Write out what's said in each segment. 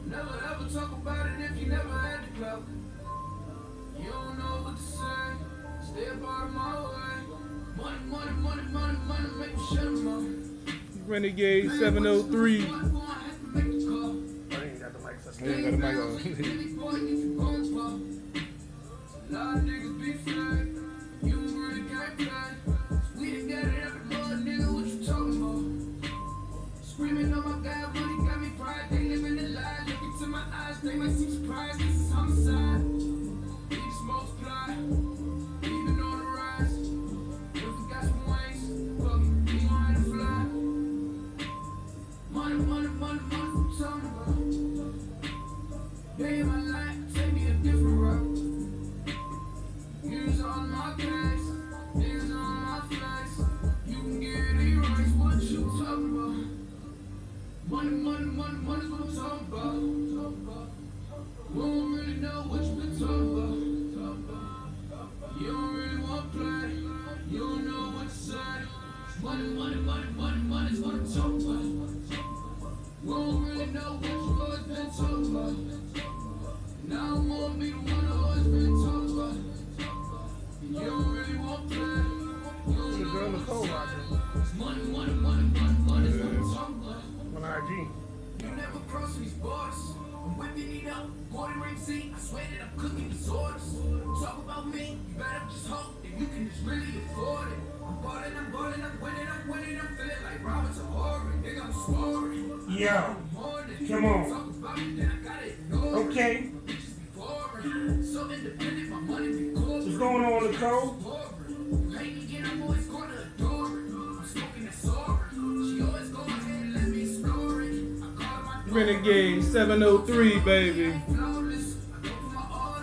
Never ever talk about it if you never had the club. You don't know what to say. Stay up out of my way. Money, money, money, money, money, make me shut 'em up. Renegade 703. I ain't got the mic so Yeah, got the mic on. A lot of niggas be fake. You really can't play. We done got it every mud, nigga. What you talking about? Screaming on my God, money got me pride. They living the lie. Look into my eyes, they might seem surprised. This is homicide. We just multiply. Even on the rise. If we got some wings, fuck it, we gon' have to fly. Money, money, money, money, what you talking about? Day in my life, take me a different route. Use all my cash, niggas on my flex. You can get it erased, what you talking about? Money, money, money, money's what I'm talking about. We don't really know what you been talking about. You don't really want to play, you don't know what to say. Money, money, money, money, money's what I'm talking about. We don't really know what you always been talking about. Now I wanna be the one who always been talking about. You don't really want to play, you don't know what to say. Money, money, money, money, money's what I'm talking about. On IG. You never cross these borders. I'm whipping it up, Gordon Ramsay. I swear that I'm cooking these orders. Talk about me, you better just hope that you can just really afford it. I'm ballin', I'm ballin', I'm winning, I'm winning, I'm feeling like Robert's a horror. Nigga, I'm scoring. Yo, come on. Talk about me, then I gotta ignore it. Okay, Bitches be boring. So independent, my money be corporate. what's going on, Nicole? You hate me, yet I'm always gonna adore it. I'm smoking that sorry. She always go ahead and let me explore it. I call my Renegade 703, baby. flawless. I go for my all in.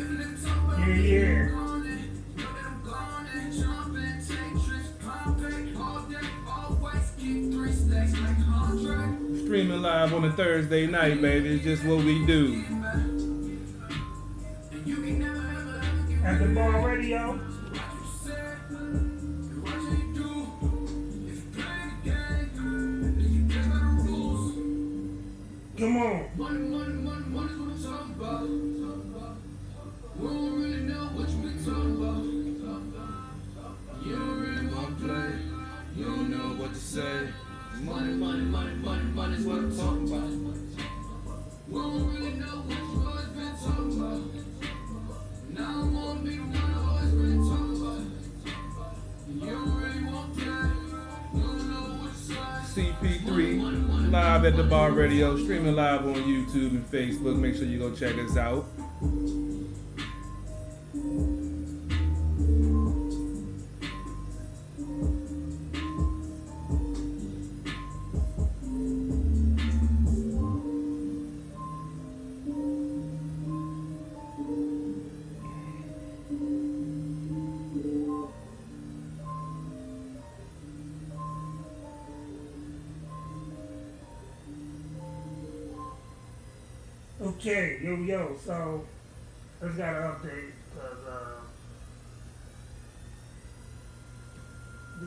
If a nigga talk about Yeah, me, yeah. on it. Know that I'm gone and jumping, take trips, pumping, all day, always keep 3 stacks like Andre. Streaming live on a Thursday night, baby. It's just what we do. And you can never ever ever get At the bar radio. what you said. And what you do. If you play the game, then you play by the rules. Come on. Money, money, money, money's what I'm talking about. We don't really know what you been talking about. You don't really want to play. You don't know what to say. Money, money, money, money, money's what I'm talking about. We don't really know what you always been talking about. Now I wanna be the one who always been talking about. You don't really want to play. You don't know what to say. CP3 live at the bar radio. Streaming live on YouTube and Facebook. Make sure you go check us out. Okay, yo, so let's got an update because the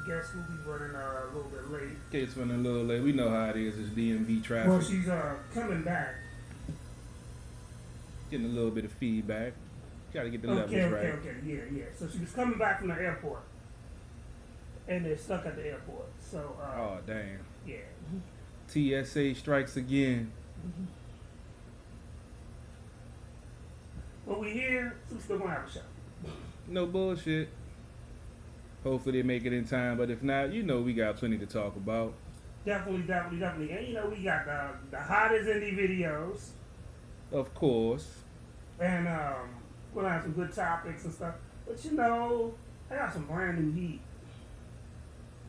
guest will be running a little bit late. Kate's running a little late. We know how it is. It's DMV traffic. Well, she's coming back. Getting a little bit of feedback. Gotta get the levels Okay, right. yeah. So she was coming back from the airport, and they're stuck at the airport. So Oh, damn. yeah. TSA strikes again. But we here, so we still gonna have a show. No bullshit. Hopefully they make it in time, but if not, you know we got plenty to talk about. Definitely. And you know, we got the hottest indie videos. Of course. And we'll have some good topics and stuff. But you know, I got some brand new heat.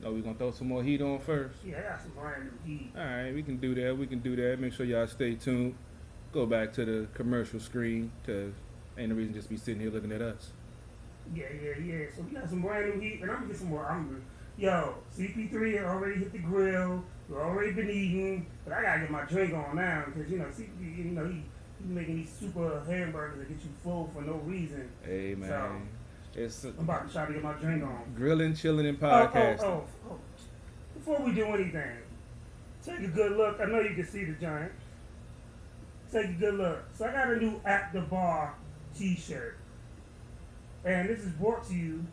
Oh, we gonna throw some more heat on first? Yeah, I got some brand new heat. Alright, we can do that. Make sure y'all stay tuned. Go back to the commercial screen, cause ain't no reason just be sitting here looking at us. Yeah. So we got some brand new heat, and I'm gonna get some more. Yo, CP3 already hit the grill. We've already been eating, but I gotta get my drink on now because you know CP, you know he's making these super hamburgers that get you full for no reason. Hey man, So, it's I'm about to try to get my drink on. grilling, chilling, and podcasting. Oh. Before we do anything, take a good look. I know you can see the giant. Take a good look. So I got a new At the Bar t-shirt. And this is brought to you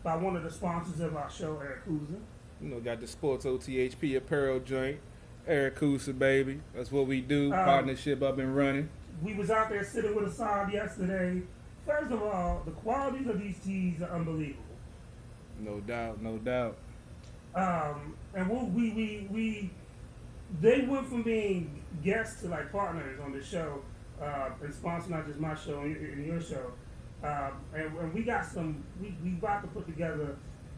by one of the sponsors of our show, Eric Kuza. You know, got the Sports OTHP apparel joint. Eric Kusa, baby. That's what we do. Partnership up and running. We was out there sitting with Assad yesterday. First of all, the qualities of these tees are unbelievable. No doubt. And they went from being guests to like partners on the show, and sponsor not just my show and your show. And we got we about to put together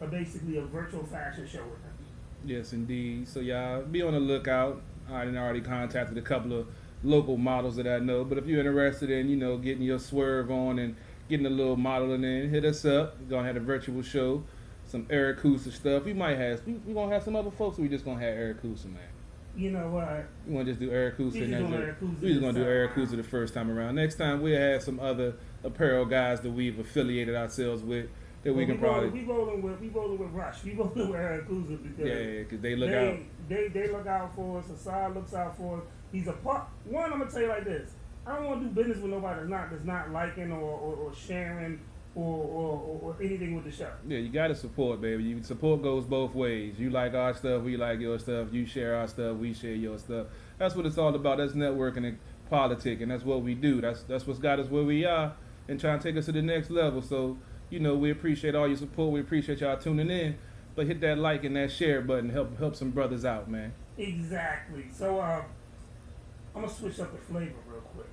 basically a virtual fashion show with them. Yes, indeed. So y'all be on the lookout. I already contacted a couple of local models that I know, but if you're interested in, you know, getting your swerve on and getting a little modeling in, hit us up. We're gonna have a virtual show, some Eric Kusa stuff. We gonna have some other folks, or we just gonna have Eric Kusa, man. You know what? We wanna just do Eric Kusa. We just gonna do Eric Kusa the first time around. Next time we'll have some other apparel guys that we've affiliated ourselves with. That we rolling with Rush. We rolling with Eric Kuza because because they look out. They look out for us. Assad looks out for us. He's a part. One, I'm gonna tell you like this. I don't want to do business with nobody that's not liking or sharing or anything with the show. Yeah, you gotta support, baby. Support goes both ways. You like our stuff, we like your stuff. You share our stuff, we share your stuff. That's what it's all about. That's networking and politic, and that's what we do. That's what's got us where we are and trying to take us to the next level. So, you know, we appreciate all your support. We appreciate y'all tuning in. But hit that like and that share button. Help some brothers out, man. Exactly. So I'm gonna switch up the flavor real quick.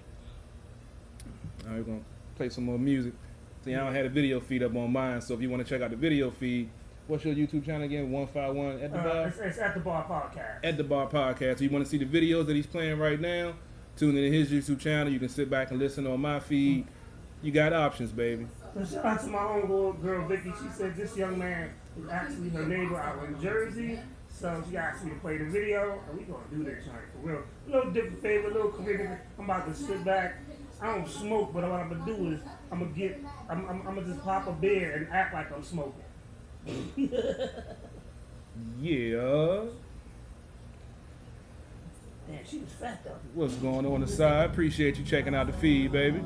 All right, we're gonna play some more music. See, I don't have a video feed up on mine, so if you want to check out the video feed, what's your YouTube channel again? 151 At the Bar? It's At the Bar Podcast. At the Bar Podcast. So you want to see the videos that he's playing right now? Tune in to his YouTube channel. You can sit back and listen on my feed. You got options, baby. So shout out to my homegirl girl Vicky. She said this young man is actually her neighbor out in Jersey. So she asked me to play the video, and we gonna do this joint for real. A little different flavor, a little career. I'm about to sit back. I don't smoke, but what I'm gonna do is I'm gonna just pop a beer and act like I'm smoking. Yeah. Man, she was fat though. What's going on the side? Appreciate you checking out the feed, baby.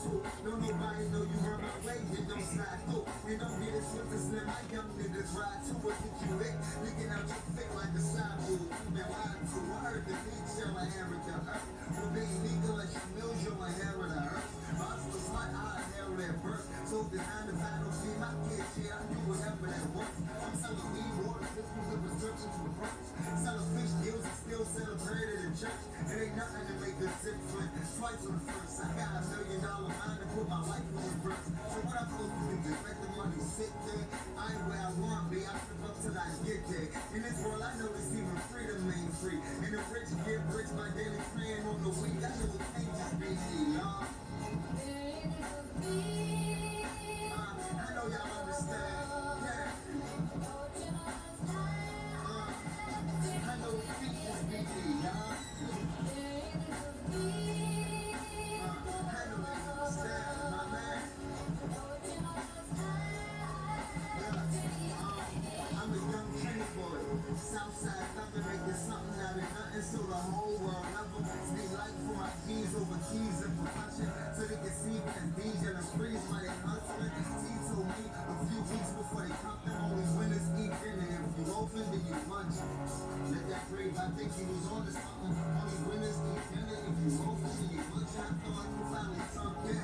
too. Don't nobody know you run my way, you don't slide through. You don't get it swift and slim, my young niggas ride too. What think you lick? Licking out your fit like a side move. Now I too, I heard the beat shall inherit the earth. For being legal like you mills, you'll inherit the earth. Ours was like I inherited birth. So behind the battlefield, my kids, yeah, I do whatever that works. I'm selling weed, water, pistols, and prescriptions for perks. Selling fish deals and still celebrated in church. It ain't nothing to make a zip flip. Swipes on the first. I got $1 million mind to put my life in reverse. So what I'm supposed to do? Just let the money sit there. I ain't where I want to be. I flip up till I get there. In this world, I know it's even freedom ain't free. And the rich get rich by daily praying on the week. I know it can't just be me, y'all. I know y'all understand. Yeah. I know it can't just be me, y'all. Southside thunder making something out of nothing, so the whole world love them. Stay light for my keys over keys and percussion, so they can see that DJ and freeze while they hustling. T told me a few weeks before they come, them only winners eat dinner. If you open, then you lunch. Let that brave, I think you was on to something. Only winners eat dinner. If you open, then you lunch. I thought you finally sunk in.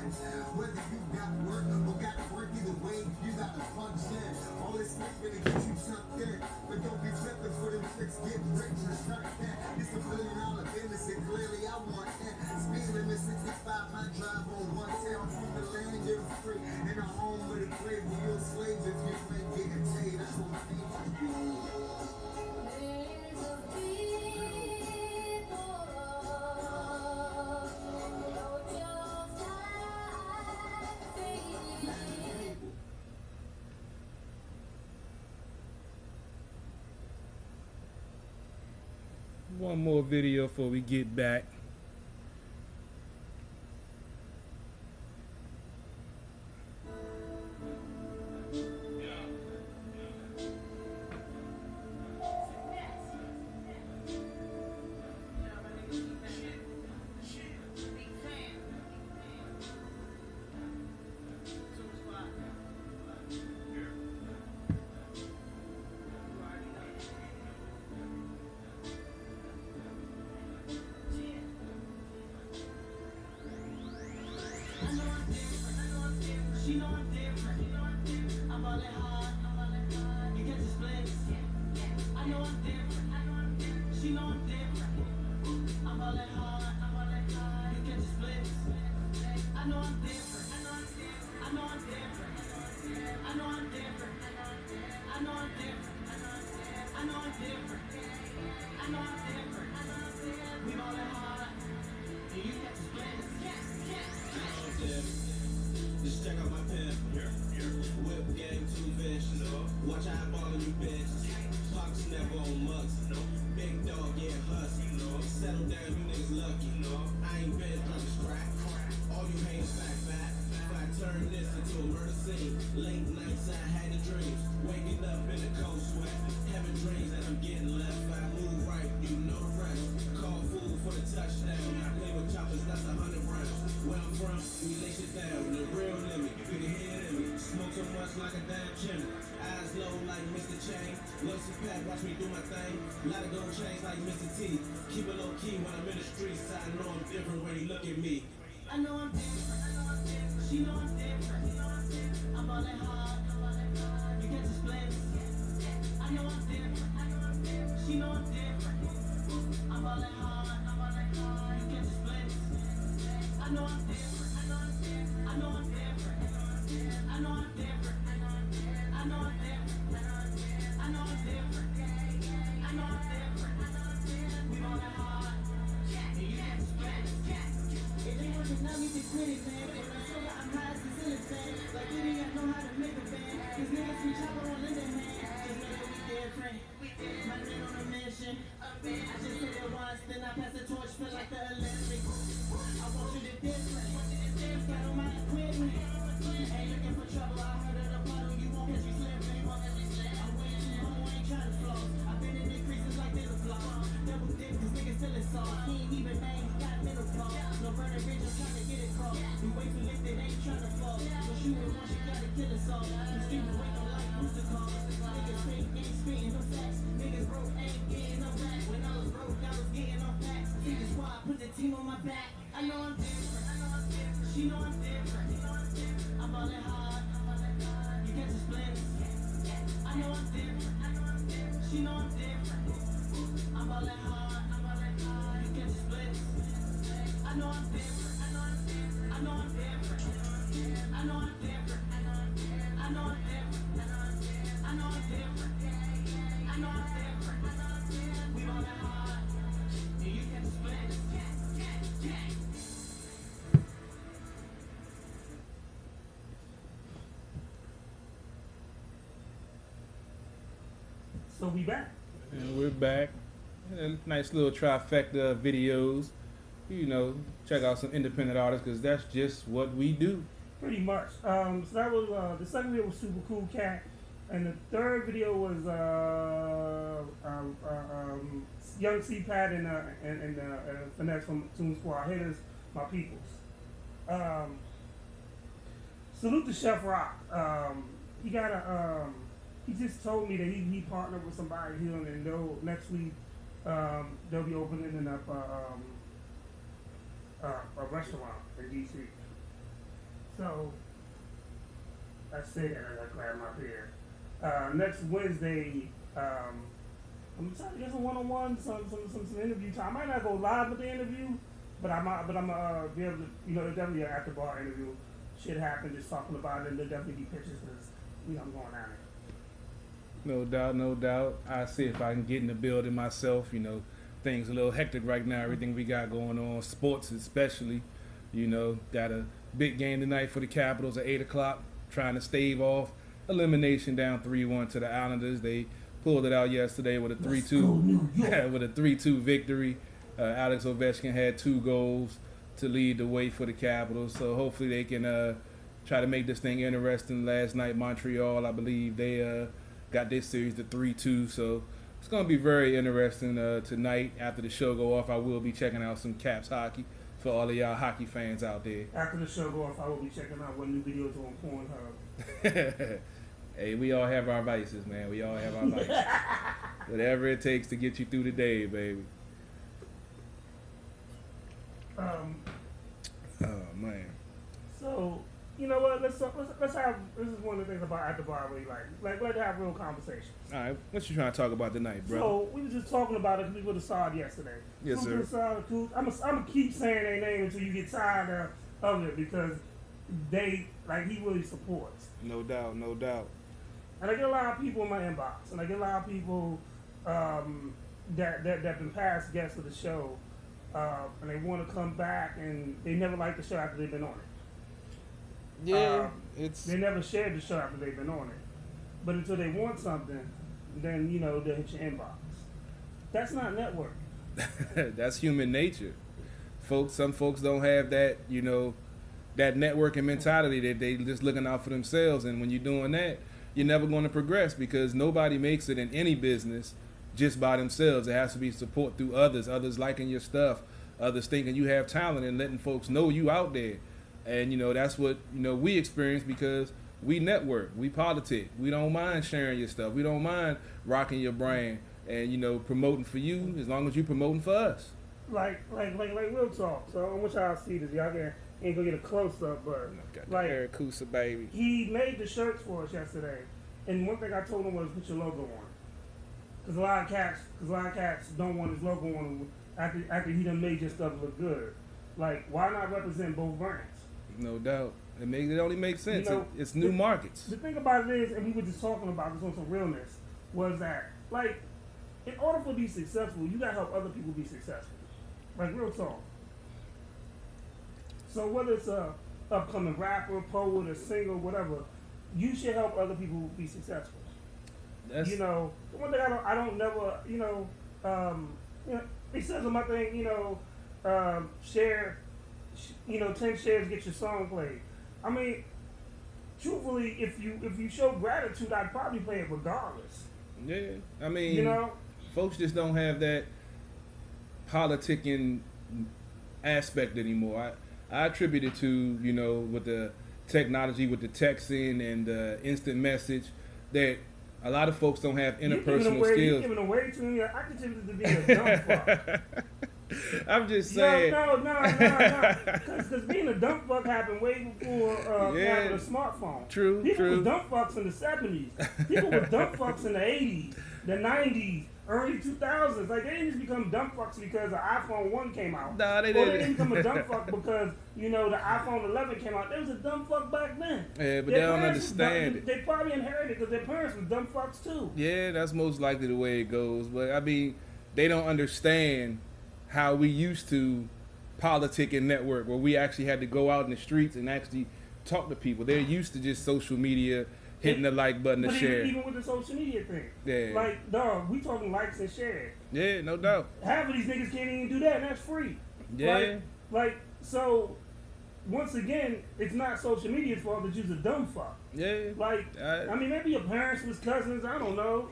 Whether you got work or got to work, either way, you got to punch in. All this sleeping to get you tucked in, but don't be flipping for them tricks. Get rich and start that. It's $1 billion business, and clearly I want that. Speed limit 65, my drive on 110. From the land, you're free, and a home with a grave where you're a slave if you ain't getting paid. That's what I think you do. One more video before we get back. She know I'm different. I'm all that hard. You catch the splits. I know I'm different. She know I'm different. I'm all that hard. You catch the splits. I know I'm different. I know I'm different. I know I'm different. I know I'm different. I know I'm different. I know I'm different. We all that hard. And you catch the splits. Just check out my pimp. Whip game, 2 fish. Watch I ball you bitch. Pops never on mucks. Big dog, yeah, husky. Settle down, you niggas lucky. I ain't been on this crack. All you haters fat. If I turn this into a murder scene, late nights I had the dreams. Waking up in a cold sweat. Having dreams that I'm getting left. I move right, you know the rest. Call fool for the touchdown. I play with choppers, that's 100 rounds. Where I'm from, we lay shit down. The real limit, you can hear it in me. Smoke so much like a damn chimney. Eyes low like Mr. Chain. Love some pack, watch me do my thing. Lot of gold chains like Mr. T. Keep it low key when I'm in the streets. I know I'm different when you look at me. I know I'm different. She know I'm different. I'm all that hard. You catch the splits. I know I'm different. She know I'm different. I'm all that hard. You catch the splits. I know I'm different. I know I'm different. I know I'm different. I know I'm different. I know I'm different. I know I'm different. We all that hard. And you catch the splits. It ain't working now, we can quit it, man. And I show you I'm high as the ceiling fan. Like Diddy, I know how to make a band. Cause niggas we chopper on in their hand. Just know that we different. My man on a mission. I just hit it once, then I pass the torch, feel like the Olympics. I want you to different. Got on my equipment. Ain't looking for trouble, I heard of the bottle, you won't catch me slipping. know I'm different. She know I'm different. I'm ballin' hard. You catch the splits. I know I'm different. I know I'm different. I know I'm different. I know I'm different. I know I'm different. I know I'm different. We ballin' hard. And you catch the splits. So we back. And we're back. A nice little trifecta of videos. You know, check out some independent artists because that's just what we do. Pretty much. So that was the second video was Super Cool Cat, and the third video was Young C-Pad and Finesse from Toon Squad Hitters, My Peoples. Salute to Chef Rock. He got a he just told me that he partnered with somebody here, and they'll next week they'll be opening up a restaurant in DC. So that's it, and I grab my beer. Next Wednesday, I'm trying to get some one-on-one, some interview time. I might not go live with the interview, but I'm gonna be able to, you know, definitely an after bar interview. Shit happened, just talking about it, and there'll definitely be pictures because you know I'm going down there. No doubt, no doubt. I see if I can get in the building myself. You know, things a little hectic right now. Everything we got going on, sports especially. You know, got a big game tonight for the Capitals at 8 o'clock. Trying to stave off elimination down 3-1 to the Islanders. They pulled it out yesterday with a 3-2 with a 3-2 victory. Alex Ovechkin had 2 goals to lead the way for the Capitals. So hopefully they can try to make this thing interesting. Last night, Montreal, I believe they got this series to 3-2. So it's going to be very interesting tonight. After the show go off, I will be checking out some Caps hockey for all of y'all hockey fans out there. After the show go off, I will be checking out what new videos are on Pornhub. Hey, we all have our vices, man. We all have our vices. Whatever it takes to get you through the day, baby. Oh, man. So, you know what? Let's have. This is one of the things about At the Bar I really like. Let's have real conversations. All right, what you trying to talk about tonight, bro? So we were just talking about it because we would have saw it yesterday. Yes, sir. I'm gonna keep saying their name until you get tired of it because he really supports. No doubt, no doubt. And I get a lot of people in my inbox, and I get a lot of people that been past guests of the show, and they want to come back, and they never liked the show after they've been on it. Yeah, They never shared the show after they've been on it. But until they want something, then, you know, they'll hit your inbox. That's not networking. That's human nature. Some folks don't have that, you know, that networking mentality that they just looking out for themselves. And when you're doing that, you're never going to progress because nobody makes it in any business just by themselves. It has to be support through others liking your stuff, others thinking you have talent and letting folks know you out there. And, you know, that's what, you know, we experience because we network, we politic. We don't mind sharing your stuff. We don't mind rocking your brand and, you know, promoting for you as long as you're promoting for us. Like real talk. So I want y'all to see this. Y'all ain't gonna get a close up, but Got like the Eric Kusa, baby. he made the shirts for us yesterday, and one thing I told him was put your logo on, because a lot of cats don't want his logo on them after he done made your stuff look good. Like, why not represent both brands? No doubt. It only makes sense. You know, it's new markets. The thing about it is, and we were just talking about this on some realness, was that, like, in order for to be successful, you gotta help other people be successful. Like, real talk. So whether it's a upcoming rapper, poet, or singer, whatever, you should help other people be successful. You know, the one thing I don't never, you know, it says on my thing, you know, share, you know, 10 shares get your song played. I mean, truthfully, if you show gratitude, I'd probably play it regardless. Yeah, I mean, you know, folks just don't have that politicking aspect anymore. I attribute it to, you know, with the technology, with the texting and the instant message, that a lot of folks don't have interpersonal skills. You're giving away to me. I consider it to be a dumb fuck. I'm just No, saying. no. Because being a dumb fuck happened way before having a smartphone. True, People true. was dumb fucks in the 70s. People were dumb fucks in the 80s, the 90s, early 2000s. Like, they didn't just become dumb fucks because the iPhone 1 came out. Nah, they Or didn't. they didn't become a dumb fuck because, you know, the iPhone 11 came out. They was a dumb fuck back then. Yeah, but Their they don't parents was understand dumb- it. They probably inherited because their parents was dumb fucks too. Yeah, that's most likely the way it goes. But I mean, they don't understand how we used to politic and network, where we actually had to go out in the streets and actually talk to people. They're used to just social media, hitting the like button to But share. even with the social media thing. Yeah. Like, dog, we talking likes and shares. Yeah, no doubt. Half of these niggas can't even do that, and that's free. Yeah. Like, so, once again, it's not social media's fault that you're a dumb fuck. Yeah. Like, I mean, maybe your parents was cousins, I don't know.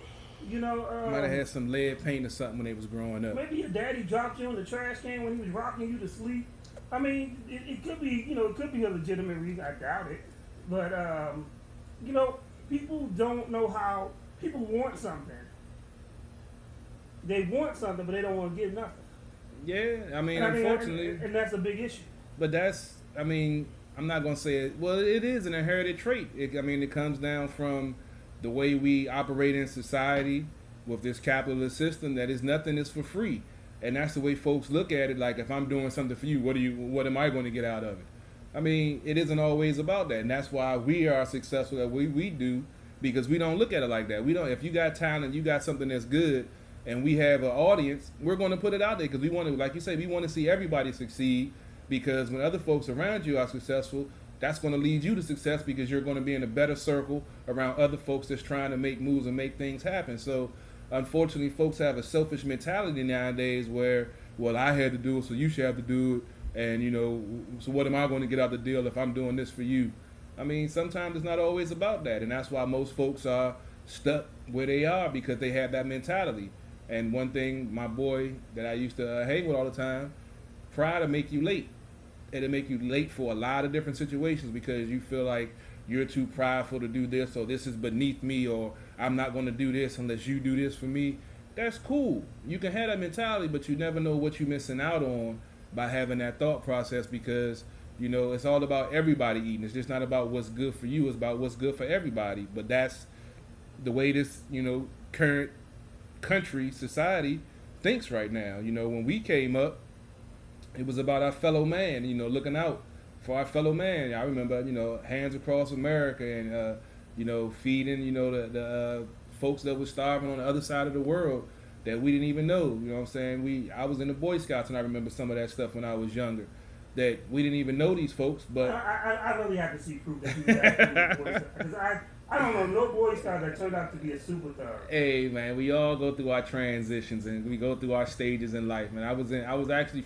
You know, Might have had some lead paint or something when they was growing up. maybe your daddy dropped you in the trash can when he was rocking you to sleep. I mean, it could be, you know, it could be a legitimate reason. I doubt it. But, you know, people don't know how, people want something. They want something, but they don't want to get nothing. Yeah, I mean, And unfortunately, and that's a big issue. but that's, I mean, I'm not gonna say it. Well, it is an inherited trait. I mean, it comes down from the way we operate in society with this capitalist system. That is, nothing is for free, and that's the way folks look at it. Like, if I'm doing something for you, what am I going to get out of it? I mean, it isn't always about that, and that's why we are successful at what we do, because we don't look at it like that. We don't. If you got talent, you got something that's good, and we have an audience, we're going to put it out there because we want to, like you say, we want to see everybody succeed. Because when other folks around you are successful, that's going to lead you to success, because you're going to be in a better circle around other folks that's trying to make moves and make things happen. So, unfortunately, folks have a selfish mentality nowadays where, well, I had to do it, so you should have to do it. And, you know, so what am I going to get out of the deal if I'm doing this for you? I mean, sometimes it's not always about that. And that's why most folks are stuck where they are, because they have that mentality. And one thing, my boy that I used to hang with all the time, pride will make you late. It'll make you late for a lot of different situations because you feel like you're too prideful to do this, or this is beneath me, or I'm not going to do this unless you do this for me. That's cool. You can have that mentality, but you never know what you're missing out on by having that thought process, because, you know, it's all about everybody eating. It's just not about what's good for you. It's about what's good for everybody. But that's the way this, you know, current country, society thinks right now. You know, when we came up, it was about our fellow man, you know, looking out for our fellow man. I remember, you know, Hands Across America and, you know, feeding, you know, the folks that were starving on the other side of the world that we didn't even know. You know what I'm saying? I was in the Boy Scouts, and I remember some of that stuff when I was younger, that we didn't even know these folks. But I really have to see proof that he was actually a Boy Scout. Because I don't know no Boy Scout that turned out to be a super thug. hey, man, we all go through our transitions and we go through our stages in life. Man, I was actually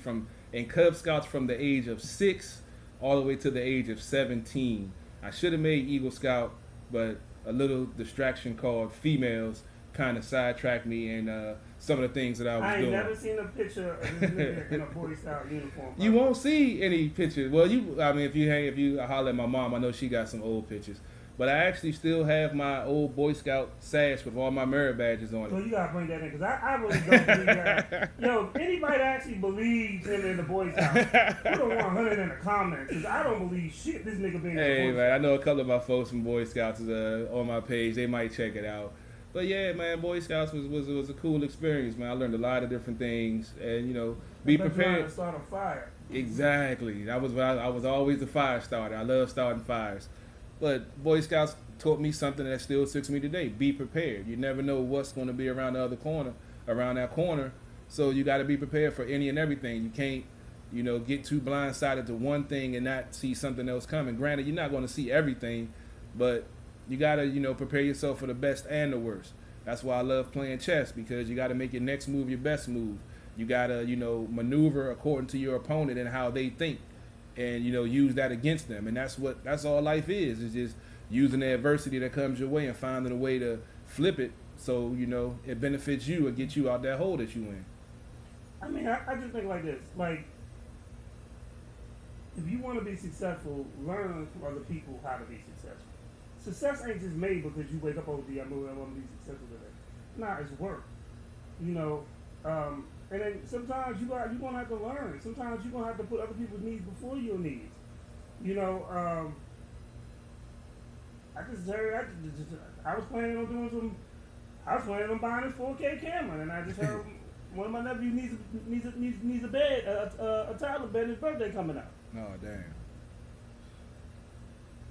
in Cub Scouts from the age of 6 all the way to the age of 17. I should have made Eagle Scout, but a little distraction called females kind of sidetracked me and some of the things that I was I ain't doing. never seen a picture of this nigga in a Boy Scout uniform. You won't see any pictures. Well, I mean, if you holler at my mom, I know she got some old pictures. But I actually still have my old Boy Scout sash with all my merit badges on So it. you gotta bring that in, because I really don't believe that. Yo, if anybody that actually believes him in the Boy Scout, put a 100 in the comments, because I don't believe shit this nigga being in Hey, the Boy man, I know a couple of my folks from Boy Scouts is on my page. They might check it out. But yeah, man, Boy Scouts was a cool experience, man. I learned a lot of different things, and you know, be Scouts. But you prepared. to start a fire. Exactly. I was always a fire starter. I love starting fires. But Boy Scouts taught me something that still sticks with me today. Be prepared. You never know what's going to be around the other corner, around that corner. So you got to be prepared for any and everything. You can't, you know, get too blindsided to one thing and not see something else coming. Granted, you're not going to see everything, but you got to, you know, prepare yourself for the best and the worst. That's why I love playing chess, because you got to make your next move your best move. You got to, you know, maneuver according to your opponent and how they think, and, you know, use that against them. And that's all life is just using the adversity that comes your way and finding a way to flip it so, you know, it benefits you or get you out that hole that you in. I mean, I just think like this. Like, if you want to be successful, learn from other people how to be successful. Success ain't just made because you wake up, oh, I want to be successful today. Nah, it's work. You know, And then sometimes you're gonna have to learn. Sometimes you're gonna have to put other people's needs before your needs. You know, I just heard I was planning on doing some. I was planning on buying this 4K camera, and I just heard one of my nephews needs a bed, a tablet bed. His birthday coming up. Oh damn.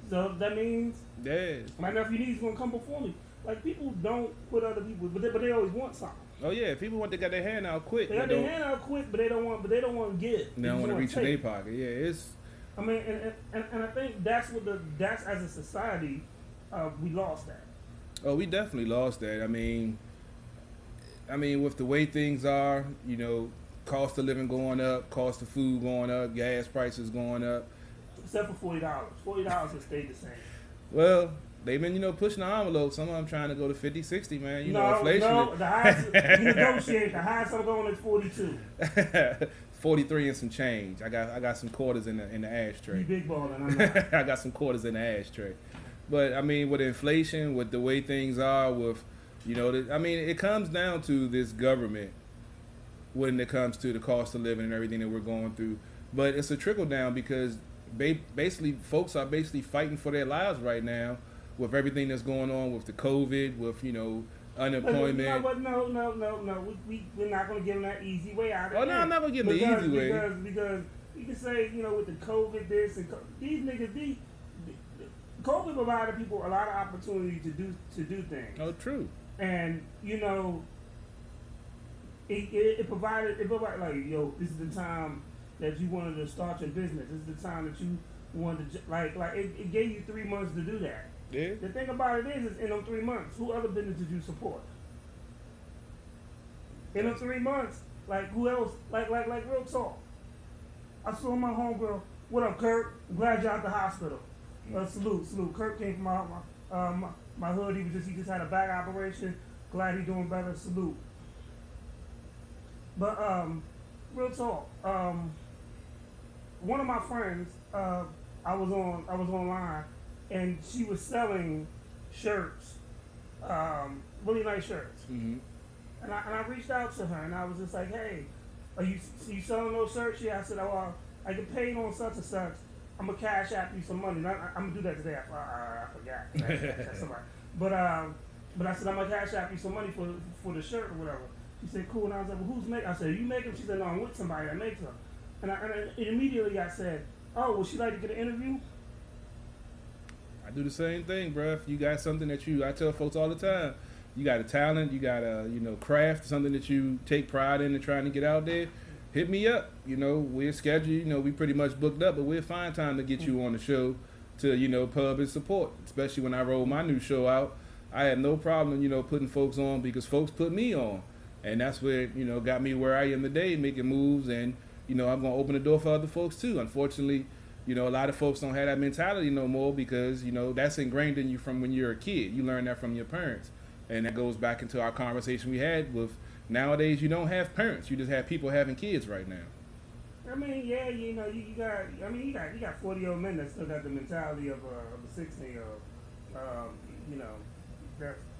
So that means Yeah. my nephew needs gonna come before me. Like people don't put other people, but they always want something. Oh yeah. People want to get their hand out quick. They got their hand out quick, but they don't want to give. They don't want to reach in take. their pocket. Yeah, it's. I mean, and I think that's as a society, we lost that. Oh, we definitely lost that. I mean, with the way things are, you know, cost of living going up, cost of food going up, gas prices going up. Except for $40. $40 has stayed the same. Well, they've been, you know, pushing the envelope. Some of them trying to go to 50, 60, man. You know, inflation. No, the highest, you negotiate, the highest I'm going is 42. 43 and some change. I got some quarters in the ashtray. You big balling, I'm not. I got some quarters in the ashtray. But I mean, with inflation, with the way things are, with, you know, it comes down to this government when it comes to the cost of living and everything that we're going through. But it's a trickle down because basically folks are basically fighting for their lives right now with everything that's going on with the COVID, with, you know, unemployment. You know what? No. We're not going to give them that easy way out of it. Oh, no, I'm not going to give them the easy way. Because you can say, you know, with the COVID this and these niggas, COVID provided people a lot of opportunity to do things. Oh, true. And, you know, it provided like, yo, this is the time that you wanted to start your business. This is the time that you wanted to, like it gave you 3 months to do that. Yeah. The thing about it is in those 3 months, who other business did you support? In those 3 months, like who else? Like real talk. I saw my homegirl. What up, Kurt? I'm glad you're out the hospital. Salute. Kurt came from my hood. He just had a back operation. Glad he's doing better. Salute. But real talk. One of my friends, I was online, and she was selling shirts, really nice shirts. Mm-hmm. And I reached out to her, and I was just like, hey, are you selling those shirts? Yeah, I said, oh, I get paid on such and such. I'm gonna cash out you some money. I'm gonna do that today. I forgot. That's somebody. But I said I'm gonna cash out you some money for the shirt or whatever. She said cool, and I was like, well, who's making? I said, you make them? She said, no, I'm with somebody that makes them. And immediately I said, oh, would she like to get an interview? I do the same thing, bruh. If you got something that I tell folks all the time, you got a talent, you got a, you know, craft, something that you take pride in and trying to get out there, hit me up. You know, we're scheduled, you know, we pretty much booked up, but we'll find time to get you on the show to, you know, pub and support. Especially when I roll my new show out, I had no problem, you know, putting folks on because folks put me on. And that's where, you know, got me where I am today, making moves, and, you know, I'm going to open the door for other folks too. Unfortunately, you know, a lot of folks don't have that mentality no more because, you know, that's ingrained in you from when you're a kid. You learn that from your parents. And that goes back into our conversation we had with nowadays you don't have parents. You just have people having kids right now. I mean, yeah, you know, you got 40-year-old men that still got the mentality of a 16-year-old. You know,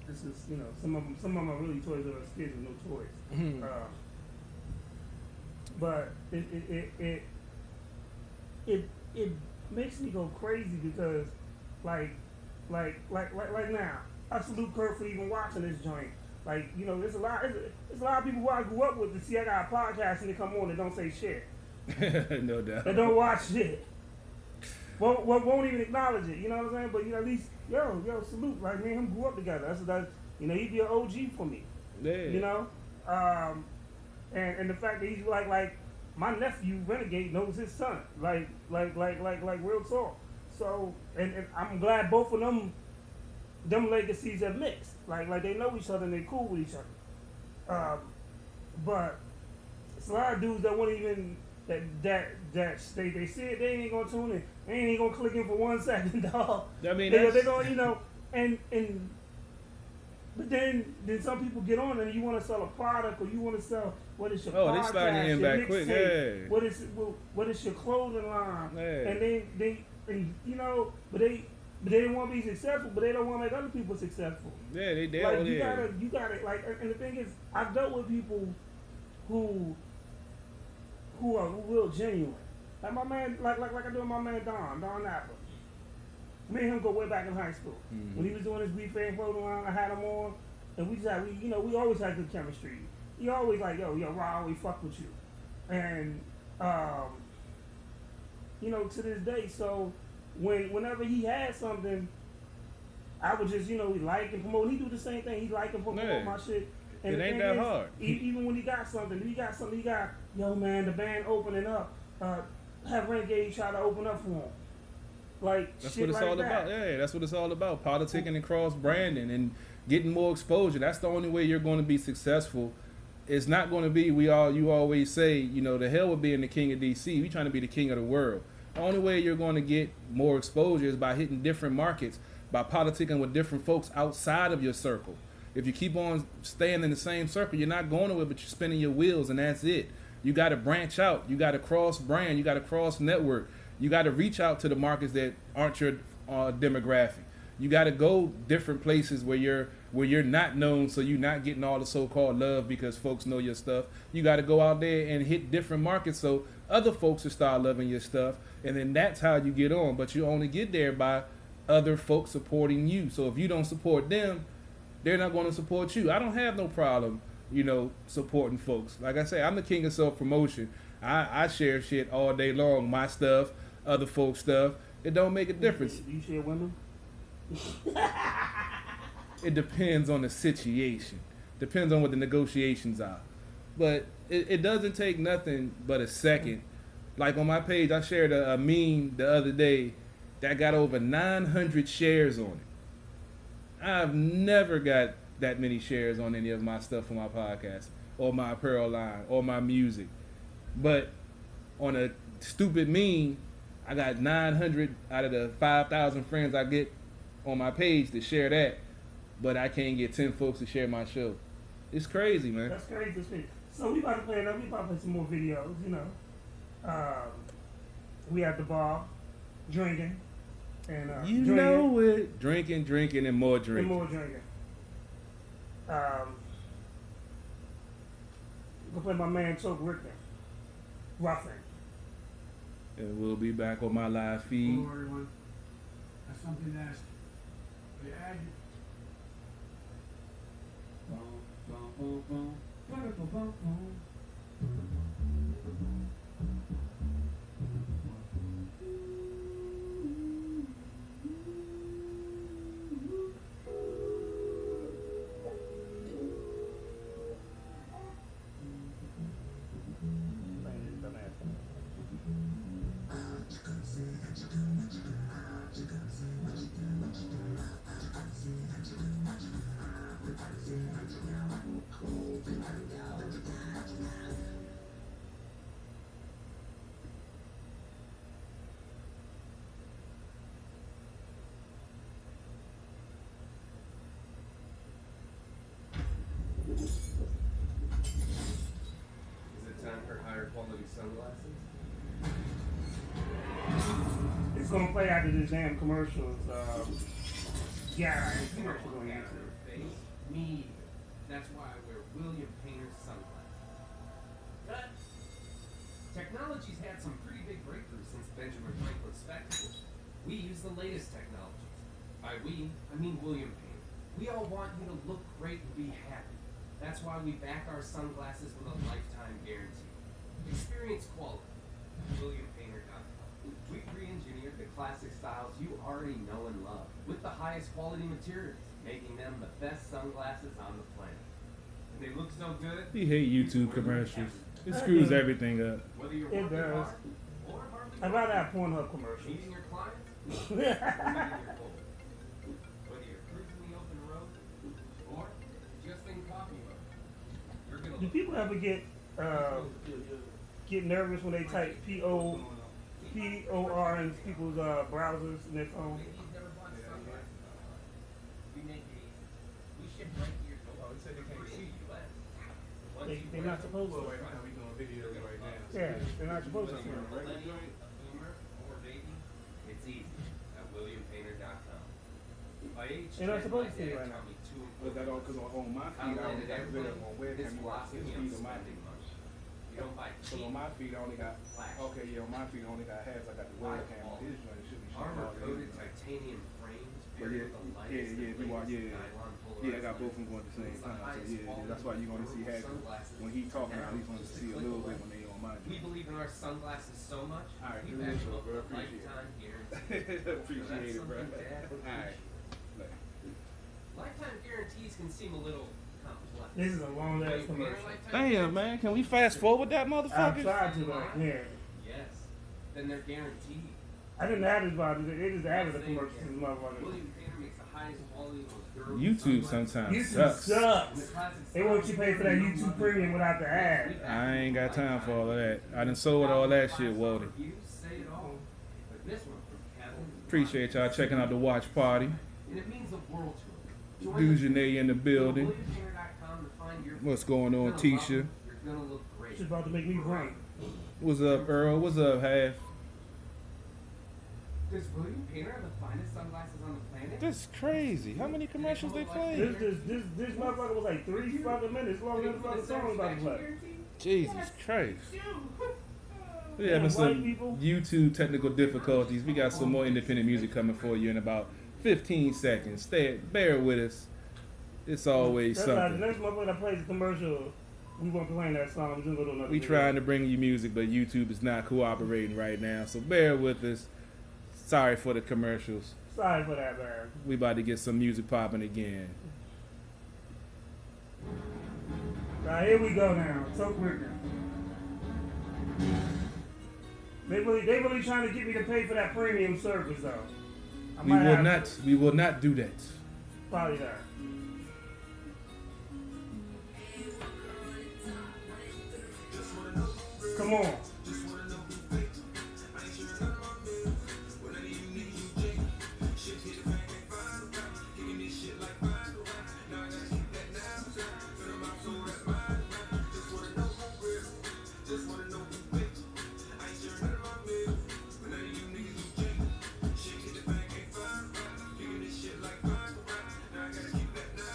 this is, you know, some of them are really Toys R Us kids with no toys. Mm-hmm. But it makes me go crazy because like now, I salute Kurt for even watching this joint. Like, you know, there's a lot of people who I grew up with to see I got a podcast and they come on and don't say shit. No doubt. They don't watch shit. Won't even acknowledge it. You know what I'm saying? But, you know, at least yo, salute. Like, me and him grew up together. That's you know, he'd be an OG for me. Yeah. You know? And the fact that he's like my nephew Renegade knows his son. Like real talk. So and I'm glad both of them legacies have mixed. Like they know each other and they cool with each other. But it's a lot of dudes that won't even they see it, they ain't gonna tune in. They ain't gonna click in for 1 second, dog. I mean, they're gonna, you know, and but then some people get on and you want to sell a product or you want to sell what is your podcast, they slide you in your back quick, mixtape, yeah. what is your clothing line, Yeah. and they you know, but they don't want to be successful, but they don't want to make other people successful. Yeah, they Like all you there. gotta like, and the thing is, I've dealt with people who are real genuine. Like my man, like I do with my man Don Napper. Me and him go way back in high school. Mhm. When he was doing his We Fan floating around, I had him on, and we always had good chemistry. He always like, yo, Raw, we fuck with you, and to this day. So whenever he had something, I would just, we like and promote. He do the same thing. He like and promote Yeah. my shit. And It the ain't thing that is, hard. Even when he got something, yo man, the band opening up. Have Renegade try to open up for him. Like That's shit what it's like all that. about. Yeah, that's what it's all about. Politicking and cross branding and getting more exposure. That's the only way you're going to be successful. It's not going to be you always say, the hell with being the king of DC. We trying to be the king of the world. The only way you're going to get more exposure is by hitting different markets, by politicking with different folks outside of your circle. If you keep on staying in the same circle, you're not going nowhere, but you're spinning your wheels, and that's it. You got to branch out. You got to cross brand. You got to cross network. You got to reach out to the markets that aren't your demographic. You got to go different places where you're not known, so you're not getting all the so-called love because folks know your stuff. You got to go out there and hit different markets so other folks will start loving your stuff, and then that's how you get on. But you only get there by other folks supporting you. So if you don't support them, they're not going to support you. I don't have no problem, supporting folks. Like I say, I'm the king of self-promotion. I share shit all day long, my stuff, other folks' stuff. It don't make a difference. Do you share women? It depends on the situation. Depends on what the negotiations are. But it doesn't take nothing but a second. Like on my page, I shared a meme the other day that got over 900 shares on it. I've never got that many shares on any of my stuff on my podcast or my apparel line or my music. But on a stupid meme, I got 900 out of the 5,000 friends I get on my page to share that, but I can't get 10 folks to share my show. It's crazy, man. That's crazy to see. So we about to play some more videos, we at the bar, drinking, and You know it. Drinking, and more and drinking. more drinking. We'll play my man Choke Rickman, Ruffin. And we'll be back on my live feed. Hello everyone. That's something that's the ad. Is it time for higher quality sunglasses? It's gonna play after this damn commercials. Commercial going into it. Face? Me. That's why I wear William Painter's sunglasses. Cut. Technology's had some pretty big breakthroughs since Benjamin Franklin's spectacles. We use the latest technologies. By we, I mean William Painter. We all want you to look great and be happy. That's why we back our sunglasses with a lifetime guarantee. Experience quality. WilliamPainter.com. We've re-engineered the classic styles you already know and love with the highest quality materials, making them the best sunglasses on the planet. And they look so good. We hate YouTube commercials. It screws everything up. Whether you're It working does. hard or hardly I'd rather have Pornhub commercials. meeting your clients or meeting your goals. Whether you're cruising the open road or just in coffee mode, you're gonna Do look people ever get nervous when they type POR in people's browsers in their phone? Maybe you've never bought sunglasses online. We make it easy. We ship right to your door. Oh, it said they can't Free see. US. Once They're you wear not them, supposed to. Well, right now we doing videos right now. Yeah, they're not supposed to. whether you're a millennial, a boomer, or a baby, it's easy at WilliamPainter.com. My age, They're not supposed to see my right dad now. taught me two Was that all because on my feed I Outlined was at got rid of on this webcam, philosophy his of feed on my spending feed. money. You don't buy So cheap. on my feet, I only got. Flash. Okay, yeah, on my feet, I only got halves. I got the webcam on his joint. It should be showing all the Armor-coated way. titanium frames But paired yeah, with the yeah, lightest yeah, and we want, latest yeah. nylon Yeah, I got polarized both of them going at the same It's the time. So highest yeah, quality that's why you're gonna see half. sunglasses When he talking now. out, he's gonna Just see a click little away. bit when they on my We joint. believe in our sunglasses so much. All right, we do back this, them up bro. with a Appreciate it. lifetime guarantee. Appreciate it, bro. That's something Dad would All right. Lifetime guarantees can seem a little complex. This is a long ass commercial. Damn, man, can we fast forward that I motherfucker? tried to, but yeah. Yes. Then they're guaranteed. I didn't have this body. They just added a commercial to this motherfucker. William Painter makes the highest quality, most durable YouTube sunglasses. sometimes YouTube sucks. And the sucks. classic They want you to pay for that style YouTube premium without the ad. I ain't got time for all of that. I done sold all that shit, Walter. Reviews say it all. But this one from Kevin. Appreciate y'all checking out the watch party. And it means the world to him. Dujanae in the building. Go to WilliamPainter.com to find your What's going You're on, gonna Tisha? love them. You're gonna look great. She's about to make me drink. What's up, Earl? What's up, Half? Does William Painter have the finest sunglasses on the planet? That's crazy. How many commercials they play? This motherfucker was like 3 fucking minutes longer than the fucking song about to play. Jesus Christ. We Yeah, having white some people. YouTube technical difficulties. We got some more independent music coming for you in about 15 seconds. Bear with us. It's always That's like the something. next motherfucker that plays the commercial, we won't playing that song. We're just gonna go to another We video. trying to bring you music, but YouTube is not cooperating right now. So bear with us. Sorry for the commercials. Sorry for that, man. We about to get some music popping again. Right, here we go now. So quick now. They really trying to get me to pay for that premium service though. I We might will have not. to. We will not do that. Probably that. Come on.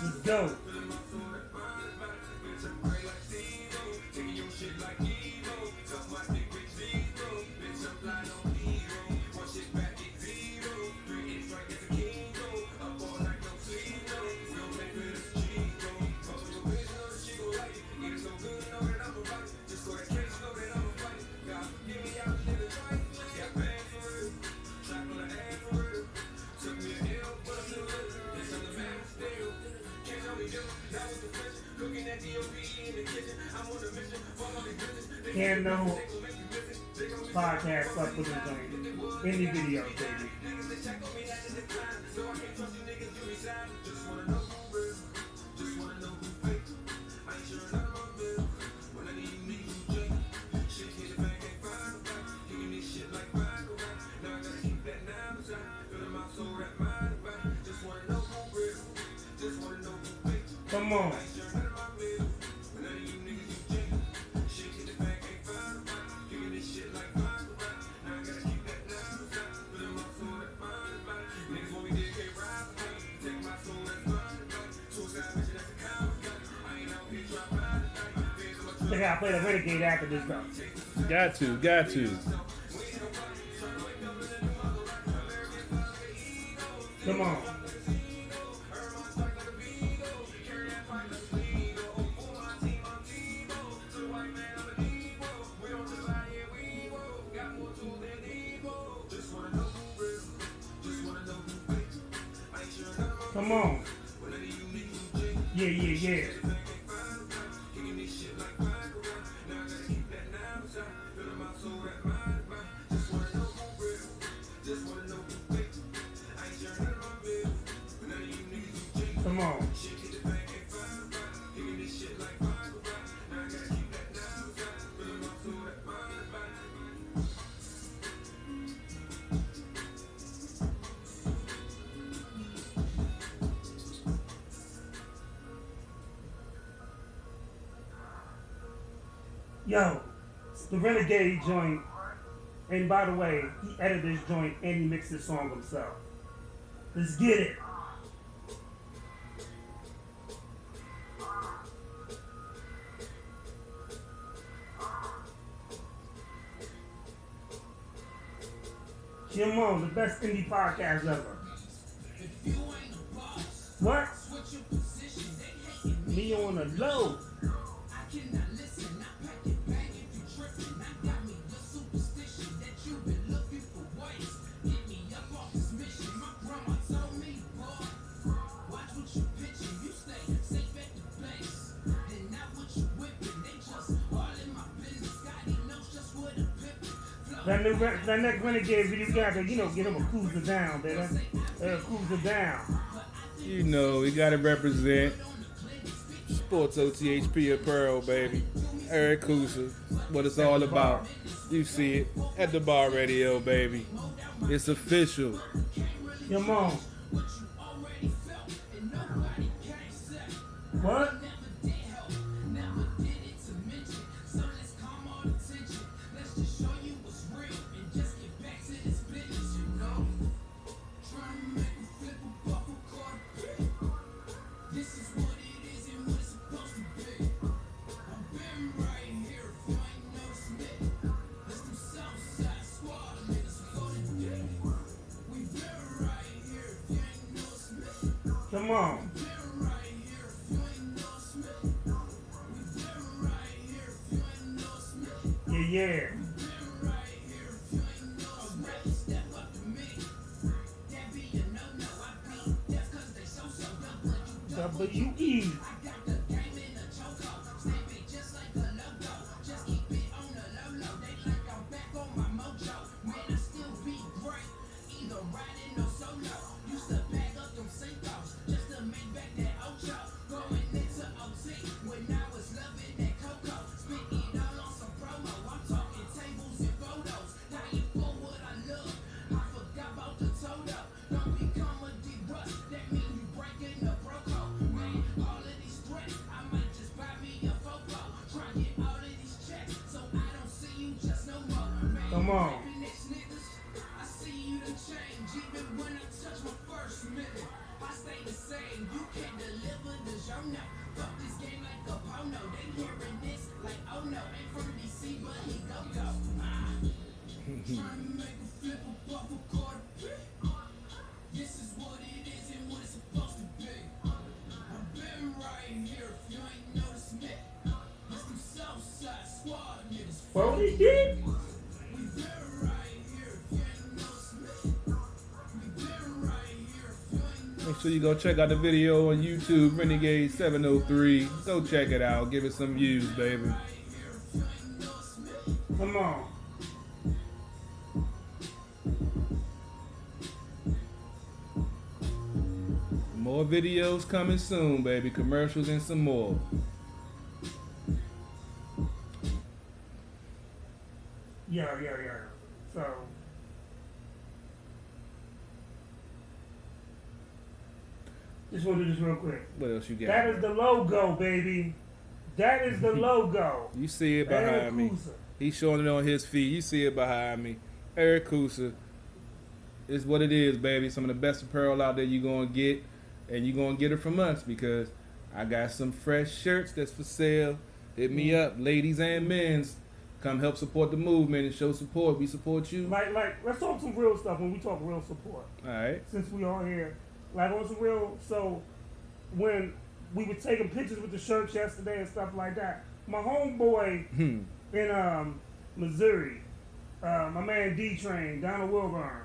Let's go. Can't no podcast up with this thing. Indie videos, baby. Come on. They gotta play the Renegade after this though. Got to. Got to. Come on. Come on. Yeah, yeah, yeah. Come on. Yo, the Renegade joint, and by the way, he edited this joint and he mixed this song himself. Let's get it. Jim Moan, the best indie podcast ever. What? Me on the low. That next Renegade video got to, get him a cruiser down, baby. Cruiser down. You know, we gotta represent Sports OTHP Apparel, baby. Eric Kusa, what it's all about. You see it at the bar radio, baby. It's official. Come on. What? Come on. Yeah. WE. Come on. What he did? Make sure you go check out the video on YouTube, Renegade 703. Go check it out. Give it some views, baby. Come on. More videos coming soon, baby. Commercials and some more. Yeah. So, just want to do this real quick. What else you got? That is the logo, baby. That is the logo. You see it Eric behind me. Kusa. He's showing it on his feet. You see it behind me. Eric Kusa. It's what it is, baby. Some of the best apparel out there you're going to get. And you're going to get it from us because I got some fresh shirts that's for sale. Hit me up, ladies and men's. Come help support the movement and show support. We support you. Like, let's talk some real stuff when we talk real support. All right. Since we all here. Like, on some real, so when we were taking pictures with the shirts yesterday and stuff like that, my homeboy in Missouri, my man D-Train, Donald Wilburn,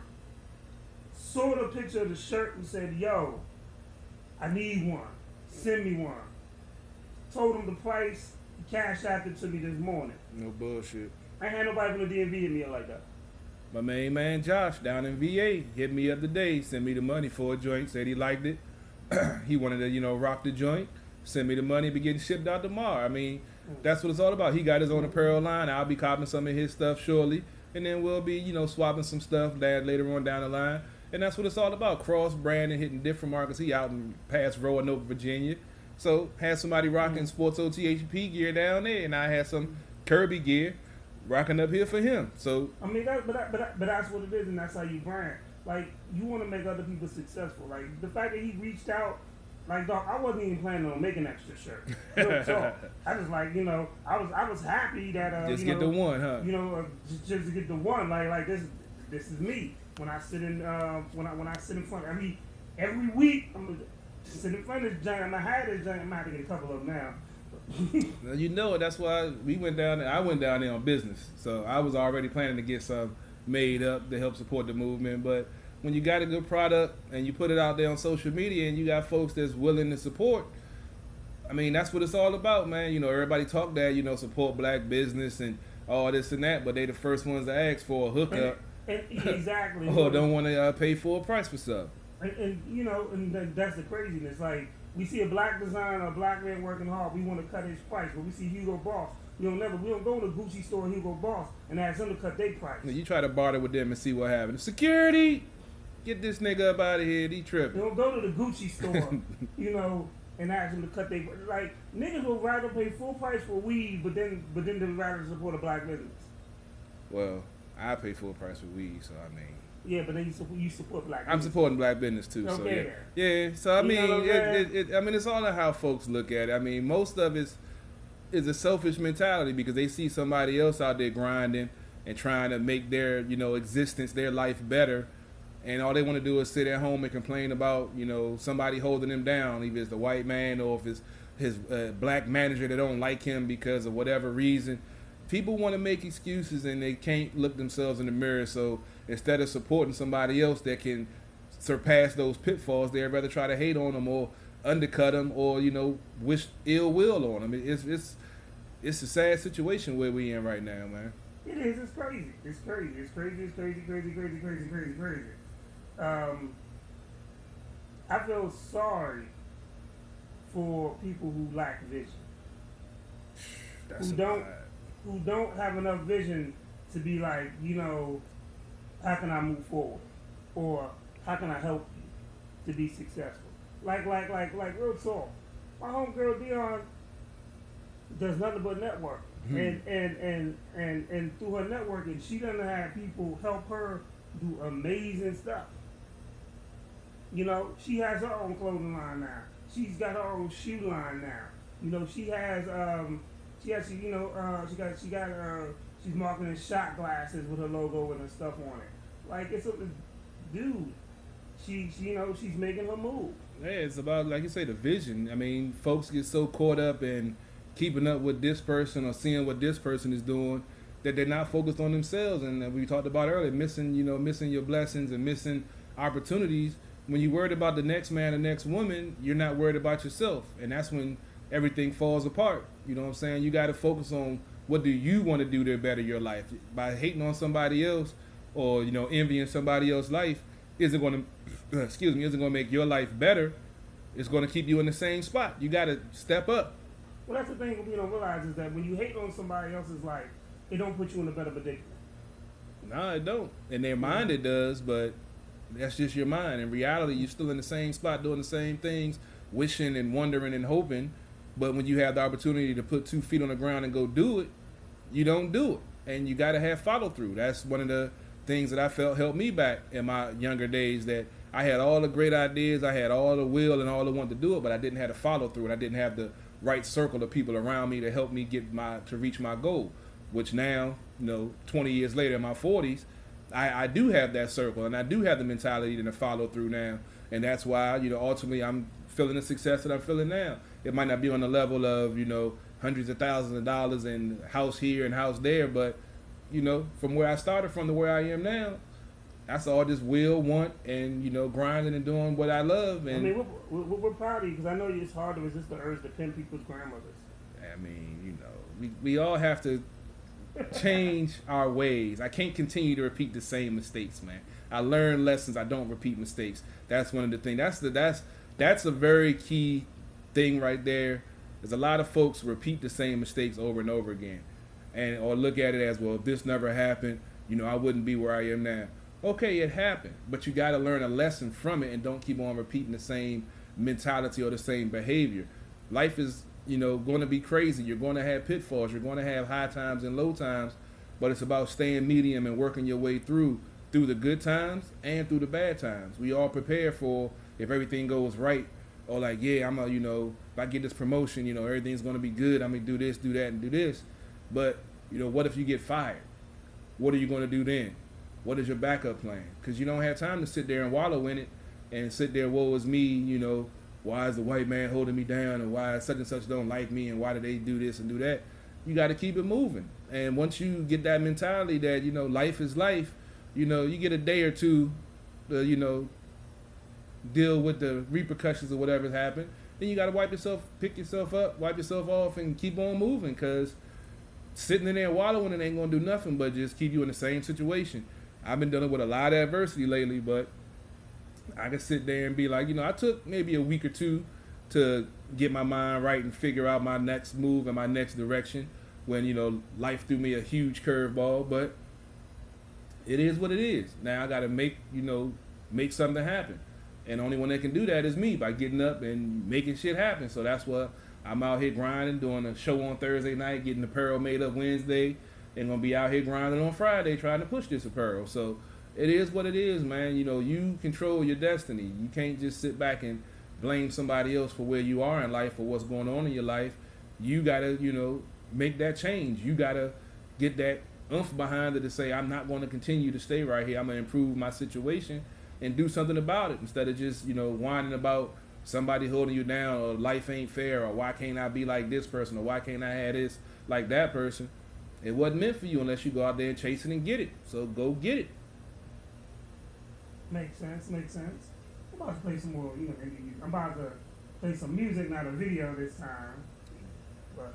saw the picture of the shirt and said, yo, I need one. Send me one. Told him the price. He cashed out it to me this morning. No bullshit. I ain't had nobody from the DMV hit me up like that. My main man Josh down in VA hit me up today, sent me the money for a joint, said he liked it. He wanted to, rock the joint, send me the money, be getting shipped out tomorrow. I mean, that's what it's all about. He got his own apparel line. I'll be copping some of his stuff shortly, and then we'll be, swapping some stuff later on down the line. And that's what it's all about, cross-branding, hitting different markets. He out in past Roanoke, Virginia. So, had somebody rocking Sports OTHP gear down there, and I had some Kirby gear rocking up here for him. So I mean, but that's what it is, and that's how you brand. Like, you want to make other people successful. Like, the fact that he reached out, like, dog, I wasn't even planning on making extra shirt. Real talk. I just I was happy that just get the one, huh? Just to get the one. Like this is me. when I sit in when I sit in front every week I'm gonna sit in front of this giant. I'm gonna have this giant. I'm gonna have to get a couple of them now. Now, you know, that's why we went down there. I went down there on business, so I was already planning to get some made up to help support the movement. But when you got a good product and you put it out there on social media and you got folks that's willing to support, I mean, that's what it's all about, man. You know, everybody talk that, you know, support black business and all this and that, but they the first ones to ask for a hookup Exactly. or don't want to pay full price for stuff. And you know, and that's the craziness. Like, we see a black designer, a black man working hard, we want to cut his price. But we see Hugo Boss, we don't go to the Gucci store, Hugo Boss, and ask them to cut their price. You try to barter with them and see what happens. Security, get this nigga up out of here. He You tripping. don't go to the Gucci store, you know, and ask them to cut their, like, niggas will rather pay full price for weed, but then they'd rather support a black business. Well, I pay full price for weed, so I mean. Yeah, but then you support black I'm business. supporting black business too. So Okay, yeah, yeah. So I You know mean, what I'm saying? I mean, it's all in how folks look at it. I mean, most of it is a selfish mentality because they see somebody else out there grinding and trying to make their, you know, existence, their life better, and all they want to do is sit at home and complain about, you know, somebody holding them down, either it's the white man or if it's his black manager that don't like him because of whatever reason. People want to make excuses and they can't look themselves in the mirror. So instead of supporting somebody else that can surpass those pitfalls, they'd rather try to hate on them or undercut them or, you know, wish ill will on them. It's a sad situation where we in right now, man. It is. It's crazy. It's crazy. It's crazy. It's crazy. Crazy. Crazy. Crazy. Crazy. Crazy. I feel sorry for people who lack vision, That's Who a don't- vibe. who don't have enough vision to be like, you know, how can I move forward, or how can I help you to be successful? Like real talk. My homegirl Dion does nothing but network. And through her networking, she doesn't have people help her do amazing stuff. You know, she has her own clothing line now. She's got her own shoe line now. You know, she's marketing shot glasses with her logo and her stuff on it. Like, it's a dude. She's making her move. Yeah, it's about, like you say, the vision. I mean, folks get so caught up in keeping up with this person or seeing what this person is doing that they're not focused on themselves. And we talked about earlier, missing your blessings and missing opportunities. When you're worried about the next man, the next woman, you're not worried about yourself. And that's when everything falls apart. You know what I'm saying? You got to focus on what do you want to do to better your life. By hating on somebody else or, you know, envying somebody else's life isn't going to make your life better. It's going to keep you in the same spot. You got to step up. Well, that's the thing we don't realize is that when you hate on somebody else's life, it don't put you in a better predicament. No, it don't. In their mind it does, but that's just your mind. In reality, you're still in the same spot doing the same things, wishing and wondering and hoping. But when you have the opportunity to put 2 feet on the ground and go do it, you don't do it. And you got to have follow through. That's one of the things that I felt helped me back in my younger days, that I had all the great ideas, I had all the will and all the want to do it, but I didn't have the follow through, and I didn't have the right circle of people around me to help me to reach my goal. Which now, 20 years later in my 40s, I do have that circle, and I do have the mentality and the follow through now, and that's why ultimately I'm feeling the success that I'm feeling now. It might not be on the level of hundreds of thousands of dollars and house here and house there, but from where I started from to where I am now, that's all just will, want, and grinding and doing what I love. And I mean, we're proud of you because I know it's hard to resist the urge to pin people's grandmothers. I mean, we all have to change our ways. I can't continue to repeat the same mistakes, man. I learn lessons. I don't repeat mistakes. That's one of the things. That's a very key thing right there. There's a lot of folks repeat the same mistakes over and over again, or look at it as, well, if this never happened, I wouldn't be where I am now. Okay, it happened, but you got to learn a lesson from it and don't keep on repeating the same mentality or the same behavior. Life is going to be crazy. You're going to have pitfalls. You're going to have high times and low times, but it's about staying medium and working your way through the good times and through the bad times. We all prepare for if everything goes right, or like, yeah, if I get this promotion, everything's going to be good. I'm going to do this, do that, and do this. But, what if you get fired? What are you going to do then? what is your backup plan? Because you don't have time to sit there and wallow in it and sit there, woe is me, you know, why is the white man holding me down, and why such and such don't like me, and why do they do this and do that? You got to keep it moving. And once you get that mentality that, you know, life is life, you know, you get a day or two to, you know, deal with the repercussions of whatever's happened. Then you got to pick yourself up, wipe yourself off, and keep on moving, because sitting in there wallowing, it ain't going to do nothing but just keep you in the same situation. I've been dealing with a lot of adversity lately, but I can sit there and be like, you know, I took maybe a week or two to get my mind right and figure out my next move and my next direction when, you know, life threw me a huge curveball, but it is what it is. Now I got to make something happen. And the only one that can do that is me, by getting up and making shit happen. So that's what I'm out here grinding, doing a show on Thursday night, getting apparel made up Wednesday, and gonna be out here grinding on Friday trying to push this apparel. So it is what it is, man. You know, you control your destiny. You can't just sit back and blame somebody else for where you are in life or what's going on in your life. You gotta, you know, make that change. You gotta get that oomph behind it to say, I'm not going to continue to stay right here. I'm gonna improve my situation and do something about it, instead of just, you know, whining about somebody holding you down, or life ain't fair, or why can't I be like this person, or why can't I have this like that person. It wasn't meant for you unless you go out there and chase it and get it. So go get it. Makes sense. I'm about to play some more, you know, I'm about to play some music, not a video this time. But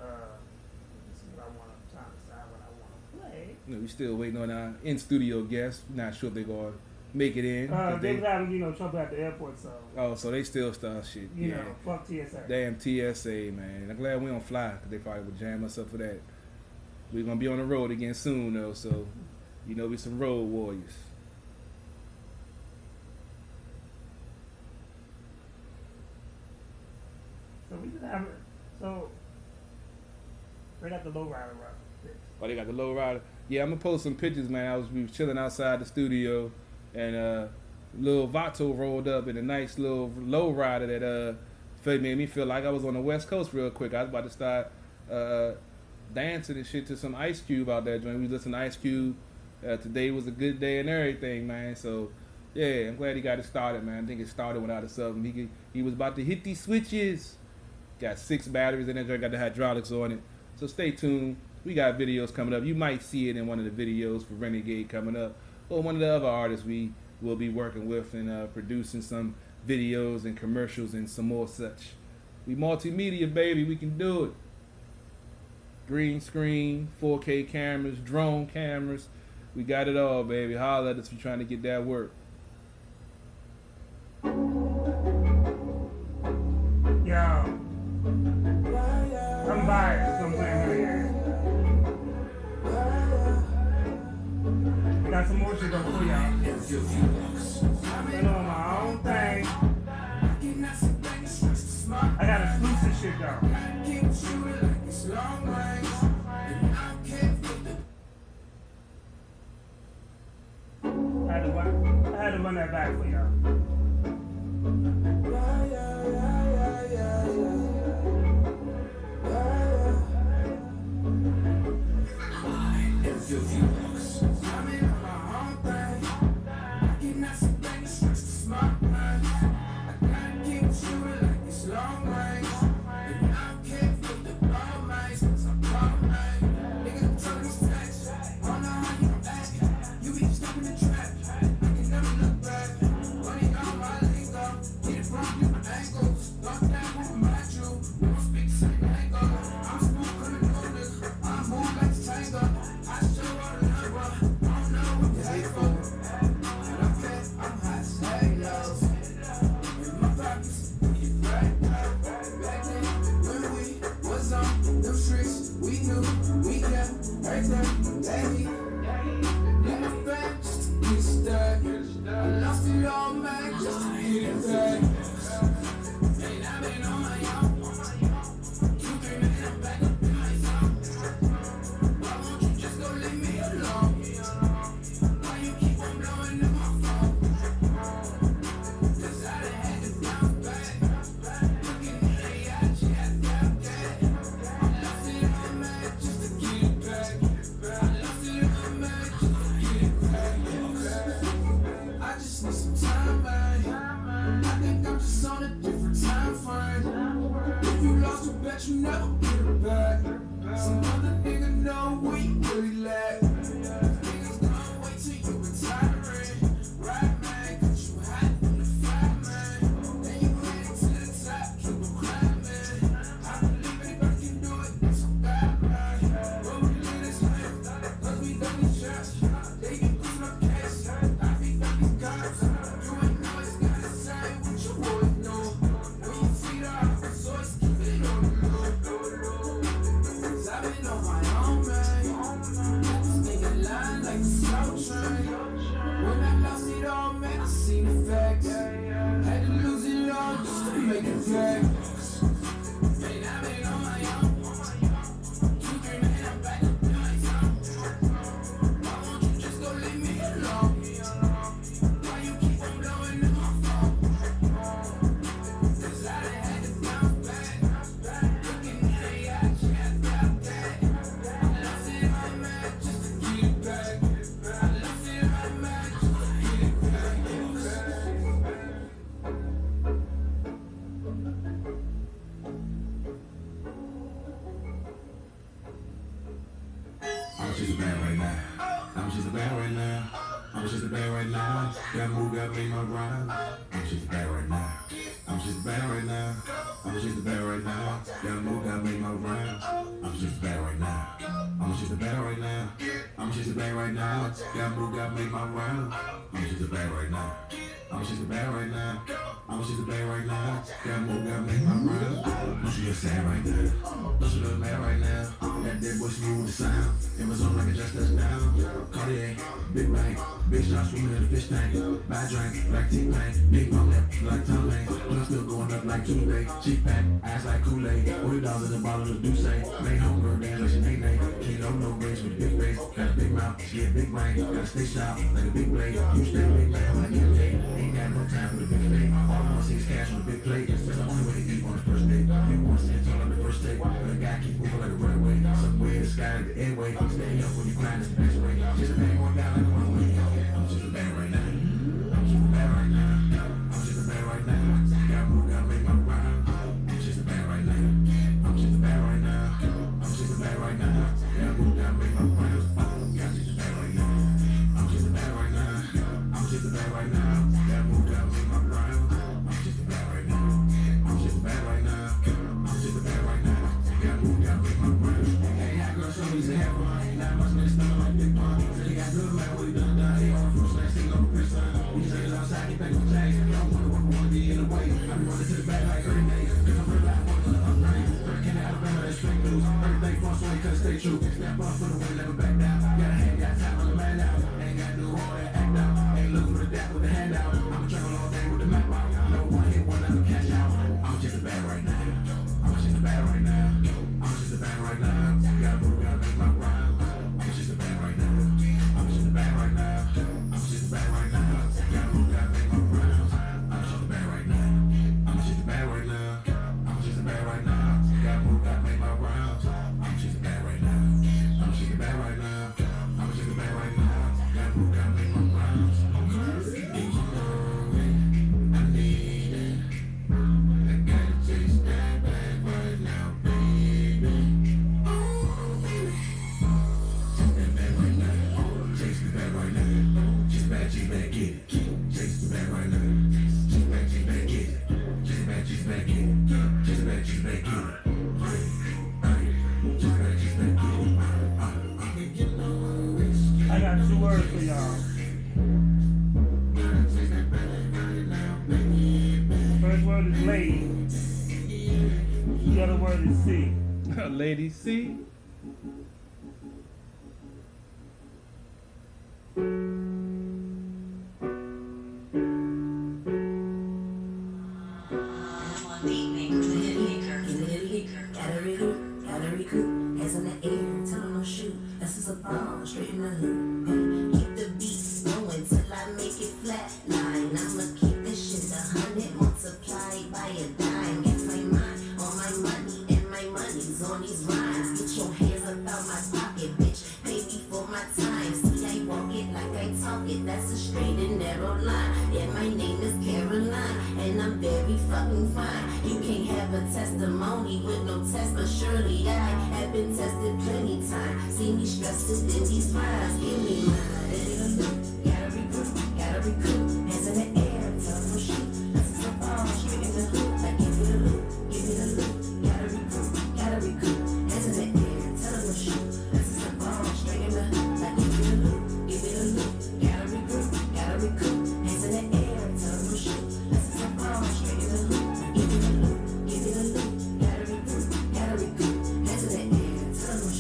let's see what I want to decide what I want to play. You know, we still waiting on our in-studio guests. Not sure if they're going to make it in. They was having, you know, trouble at the airport, so. Oh, so they still start shit. You know, fuck TSA. Damn TSA, man. I'm glad we don't fly, because they probably would jam us up for that. We're going to be on the road again soon, though, so, you know, we some road warriors. So we just have, so, they got the lowrider up. Oh, they got the low rider. Yeah, I'm gonna post some pictures, man. We was chilling outside the studio, and little Vato rolled up in a nice little low rider that made me feel like I was on the West Coast real quick. I was about to start dancing and shit to some Ice Cube out there. We was listening to Ice Cube. Today was a good day and everything, man. So yeah, I'm glad he got it started, man. I think it started without a something. He was about to hit these switches. Got 6 batteries in there. Got the hydraulics on it. So stay tuned. We got videos coming up. You might see it in one of the videos for Renegade coming up, or one of the other artists we will be working with and producing some videos and commercials and some more such. We multimedia, baby. We can do it. Green screen, 4K cameras, drone cameras. We got it all, baby. Holla at us if you're trying to get that work. Yo, I'm biased. I'm playing here. I got some more shit up for y'all. Been on my own thing. I got exclusive shit though. I had to run that back for y'all. I've been on my own, man. Nigga line like the slow train. When I lost it all, man, I seen the facts. Had to lose it all just to make it back. Man, I've been on my own. 2-3 man, I'm back up in my zone. Why won't you just go leave me alone? Why you keep on blowing up my phone? 'Cause I done had to bounce back. Looking in the eye, check out that. I lost it my man just to get it back. I lost it my man just to get it back. I'm just a bad right now. I'm just a bad right now. I'm just a bad right now. That move got me my rhyme. I'm just a bad right now. I'm just a bad right now. I'm just a bad right now. That move got me my rhyme. I'm just a bad right now. I'm just a bad right now. I'm just a bad right now. That move got me my rhyme. I'm just a bad right now. I'm just a bad right now. I'm just a bad right now. That move got me my rhyme. Don't you get sad right now? Don't you look mad right now? That dead boy smooth the sound. It was on like a just touchdown. Cartier, big bang, big shot swimming in the fish tank. Bad drink, like T-Pain, big bone lip, like Tom Lane. But I'm still going up like Tuesday. Cheap pack, ass like Kool-Aid. $40 in the bottle of Douce. Made homegirl dance like she nay-nay. Can't know no range with a big face. Got a big mouth, she get big brain. Gotta stay sharp like a big blade. You stay big man when I get paid. Ain't got no time for the big fake. All I wanna see is cash on a big plate. That's the only way to eat on the first date. You wanna see it all on the first take. But a guy keep moving like a runaway. Somewhere in the sky like the airway. Stay up when you grind, it's the best way. Just a bang going down like a runaway. I'm just a bang right now. I'm just a bang right now. I'm just a bang right now. Got move, gotta make my rhyme. I'm just a bang right now. I'm just a bang right now. I'm just a bang right now. Got move, gotta make my rhyme. I'm just a bang right now. I'm just a bang right now. I'm just a bang right now. Got move, gotta make my rhyme. I'm just a bang right now. I'm just a bang right now. I'm just a bang right now. Got move, gotta make my rhyme. Hey, that girl show me some hair fun. Not much money stomach like big pun. Say you got good man, what you done done. Hey, on the first line, sing on the first line. When you say it's outside, you think I'm tags. You don't wanna work, wanna be in the way. I be running to the back like 30 days. Cause I'm real life, wanna upgrade. Hurricane to Alabama, that's straight news. Everything from swing, cause stay true. Snap off for the win, never back down. Got a hand, got time on the man out. Ain't got to do all that act out. Ain't looking for the dap with the handout. I'ma travel all day with the map out. No one hit, one out, cash out. I'm just a bad right now. I'm just a bad right now. I'm just a bad right now. Gotta move, gotta make my rhyme. I'm just a bad right now. I'm just a bad right now. I'm just a bad right now. Gotta move, gotta make my rhyme. I'm just a bad right now. I'm just a bad right now. I'm just a bad right now. Gotta move, gotta make my rhyme. I'm just a bad right now. I'm just a bad right now. I'm just a bad right now. Gotta move, gotta make my rhyme. I need it. I gotta taste that bad right now, baby. Oh, baby. Taste that bad right now. Taste the bad right now. Just bad, get it. Taste the bad right now. Just bad, get it. Just bad, get it. Just bad, get it. I got 2 words for y'all. First word is lady. The other word is see. Lady C. Gotta recoup, hands in the air, tell them no shoot. This is a ball, straight in the hoop. Keep the beats going till I make it flat line. I'ma keep this shit 100 multiplied by a dime. Get my mind on my money and my money's on these rhymes. Get your hands up out my pocket, bitch. Pay me for my time. See, I walk it like I talk it. That's a straight and narrow line. Yeah, my name is Caroline, and I'm very fucking fine. You can't have a testimony with no test, but surely I have been tested plenty times. See me stressed in these rhymes. Give me mine. Gotta recoup. Hands in the air, tell them no shoot. This is a ball, straight in the hoop. Like give me the loop, give me the loop. Gotta recoup. Hands in the air, tell them no shoot. This is a ball, straight in the hoop. Like give me the loop, give me the loop. Gotta recoup. Hands in the air, tell them no shoot. This is a ball, straight in the hoop. Like give me the loop, give me the loop. Gotta recoup. Hands in the air, tell them no shoot.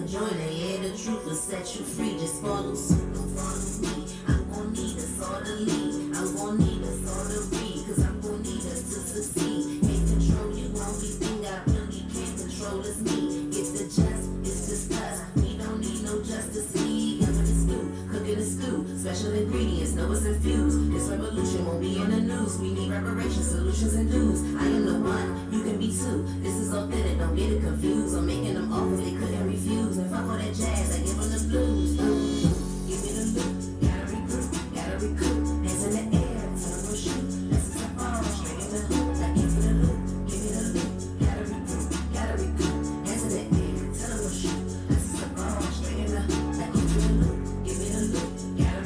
join her. Yeah, the truth will set you free. Just follow suit, don't follow me. I'm gon' need us all to lead. I'm gon' need us all to read. Cause I'm gon' need us to succeed. Can't control you, only thing I really can't control is me. It's the just, it's discussed. We don't need no Justice League. I'm in the stew, cooking the stew. Special ingredients, no it's infused. This revolution won't be in the news. We need reparations, solutions, and dues. I am the one, you can be too. This is authentic, don't get it confused. I'm making them offers they couldn't refuse. And fuck all that jazz, I give them the blues. Give me the loot, gotta recruit. Hands in the air, tell them no shoot. This is a ball, straight in the hoop. Like give me the loot, gotta recruit. Hands in the air, tell them no shoot. This is a ball, straight in the hoop. Like give me the loot, gotta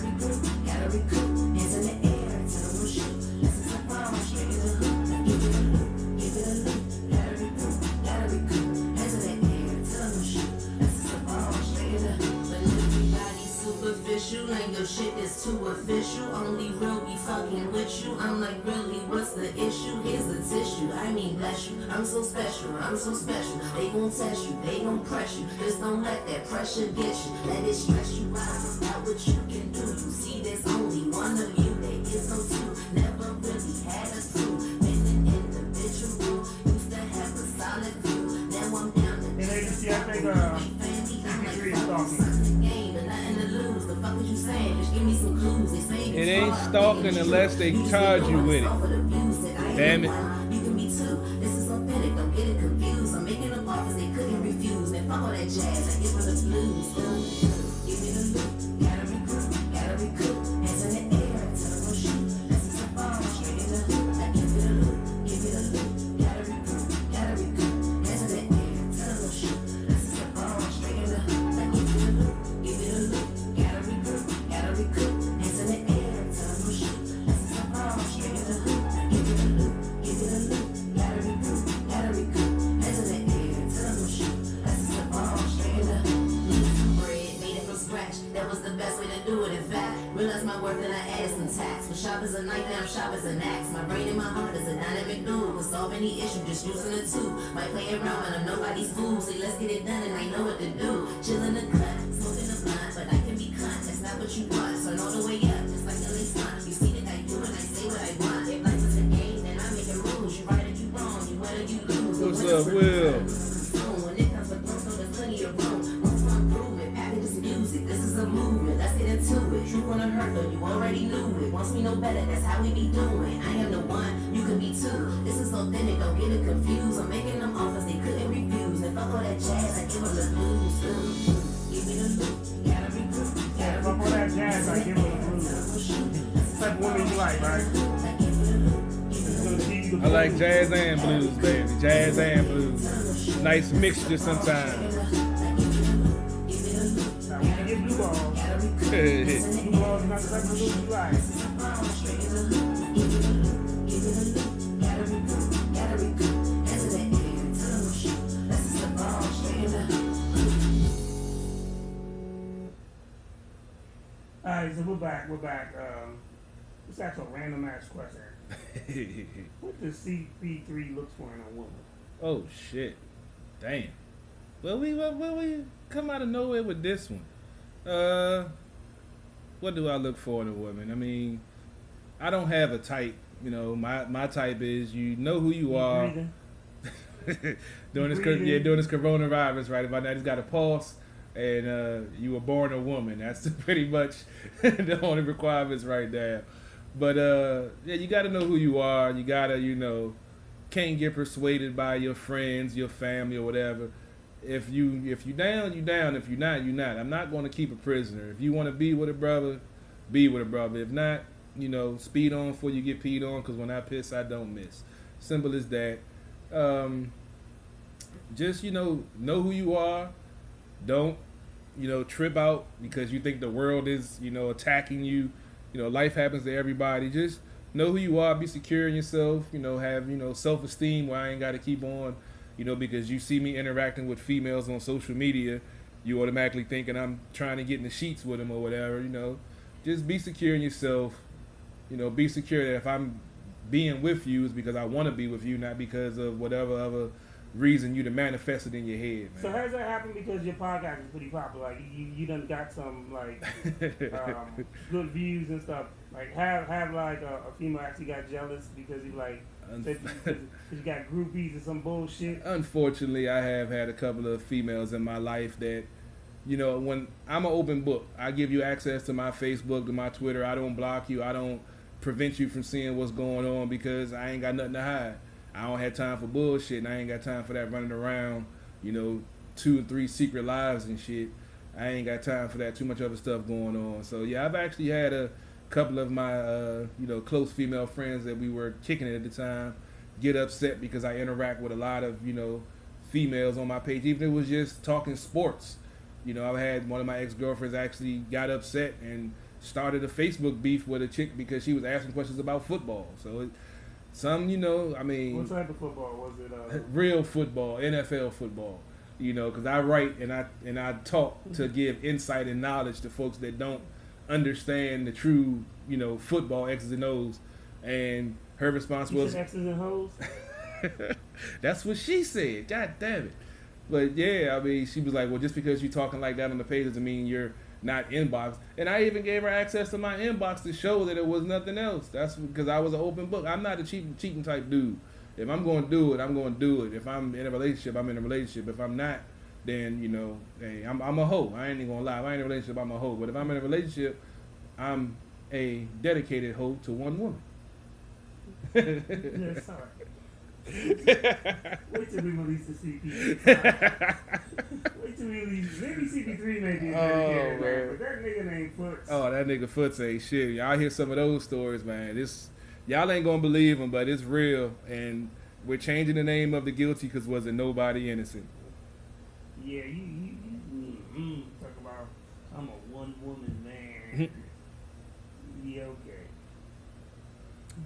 recruit. Hands in the air, tell them no shoot. This is a ball, straight in the hoop. Like give me the loot, gotta recruit. Hands in the air, tell them no shoot. This is a ball, straight in the hoop. But everybody's superficial and your shit is too official. Only real be fucking with you. I'm like, really, what's the issue? Here's the tissue. I mean, bless you. I'm so special. They gon' test you, they gon' press you. Just don't let that pressure get you. Let it stress you out about what you can do. You see, there's only one of you. There is no two. Never really had a two. Been an individual. Used to have a solid view. Now I'm down to And agency, I think, degree is talking. It ain't stalking unless they charge you with it. Damn it. You can be too. This is authentic. Don't get it confused. I'm making them offers they couldn't refuse. Man, fuck all that jazz. I give them the blues. Give me the loot. Gotta recruit. Hands in the air. Tell them no shoot. This is a ball. Straight in the hoop. I give me the loot. Gotta recruit. Hands in the air. Tell them no shoot. This is a ball. Straight in the hoop. I give me the loot. Gotta recruit. Hands in the air. Tell them no shoot. This is a ball. Straight in the hoop. I give me the loot. Gotta recruit. Hands in the air. Tell them no shoot. This is a ball. Straight in the hoop. Bread made it from scratch. That was the best way to do it. In fact, realized my worth and I added some tax. But sharp as a knife, now I'm sharp as an axe. My brain and my heart is a dynamic duel. Can solve any issue just using a two. Might play around, but I'm nobody's fool. Say let's get it done and I know what to do. Chillin' the cut, smoking the blunt, but I can be cunt. That's not what you want. Turn all the way up, just like the lace front. You see that I do and I say what I want. If life is a game, then I make the rules. You right or you wrong, you win or you lose. What's up, Will? When it comes to growth, so there's plenty of room. Room for improvement, package is music. This is a movement, let's get into it. True gonna hurt though, you already knew it. Once we know better, that's how we be doing. I am the one, you can be too. This is authentic, don't get it confused. I'm making them offers they couldn't refuse. And fuck all that jazz, I give them the blues. Give me the loot, gotta recruit. Yeah, fuck all that jazz, I give them the blues. It's like women you like, right? I like jazz and blues, baby. Jazz and blues. Nice mixture sometimes. Now we can get blue balls. Blue balls are not the type of blues you like. Alright, so we're back. Let's ask a random ass question. What does CP3 look for in a woman? Oh shit. Damn. Well, we come out of nowhere with this one. What do I look for in a woman? I mean, I don't have a type. You know, my type is you know who you are. during this coronavirus, right? If I just got a pulse and you were born a woman, that's pretty much the only requirements right there. But yeah, you got to know who you are. You got to, can't get persuaded by your friends, your family, or whatever. If you down, you down. If you're not, you're not. I'm not going to keep a prisoner. If you want to be with a brother, be with a brother. If not, speed on before you get peed on. Because when I piss, I don't miss. Simple as that. Just know who you are. Don't trip out because you think the world is attacking you. Life happens to everybody. Just know who you are. Be secure in yourself. Have self-esteem where I ain't got to keep on. Because you see me interacting with females on social media, you automatically thinking I'm trying to get in the sheets with them or whatever. Just be secure in yourself. Be secure that if I'm being with you, it's because I want to be with you, not because of whatever other reason you to manifest it in your head, So man. has that happened because your podcast is pretty popular? Like you done got some like good views and stuff. Like have like a female actually got jealous because you like that you got groupies or some bullshit. Unfortunately, I have had a couple of females in my life that, you know, when I'm an open book, I give you access to my Facebook, to my Twitter. I don't block you. I don't prevent you from seeing what's going on because I ain't got nothing to hide. I don't have time for bullshit, and I ain't got time for that running around, you know, 2 and 3 secret lives and shit. I ain't got time for that. Too much other stuff going on. So yeah, I've actually had a couple of my, you know, close female friends that we were kicking it at the time get upset because I interact with a lot of, you know, females on my page, even if it was just talking sports. You know, I had one of my ex-girlfriends actually got upset and started a Facebook beef with a chick because she was asking questions about football. So some, you know, I mean, What type of football was it? real football, NFL football. You know, because I write and I talk to give insight and knowledge to folks that don't understand the true, you know, football X's and O's. And her response You was, said X's and hoes? "That's what she said." God damn it! But yeah, I mean, she was like, "Well, just because you're talking like that on the page doesn't mean you're not inbox." And I even gave her access to my inbox to show that it was nothing else. That's because I was an open book. I'm not a cheating type dude. If I'm going to do it, I'm going to do it. If I'm in a relationship, I'm in a relationship. If I'm not, then, you know, hey, I'm a hoe. I ain't even going to lie. If I ain't in a relationship, I'm a hoe. But if I'm in a relationship, I'm a dedicated hoe to one woman. Yeah, sorry. Wait till we release the CP. Wait till we release. Maybe CP3 may be a dedicated man, but that nigga named Foots. Oh, that nigga Foots ain't shit. Y'all hear some of those stories, man. Y'all ain't gonna believe them, but it's real. And we're changing the name of the guilty because wasn't nobody innocent. Yeah, you talk about I'm a one woman man. Yeah, okay.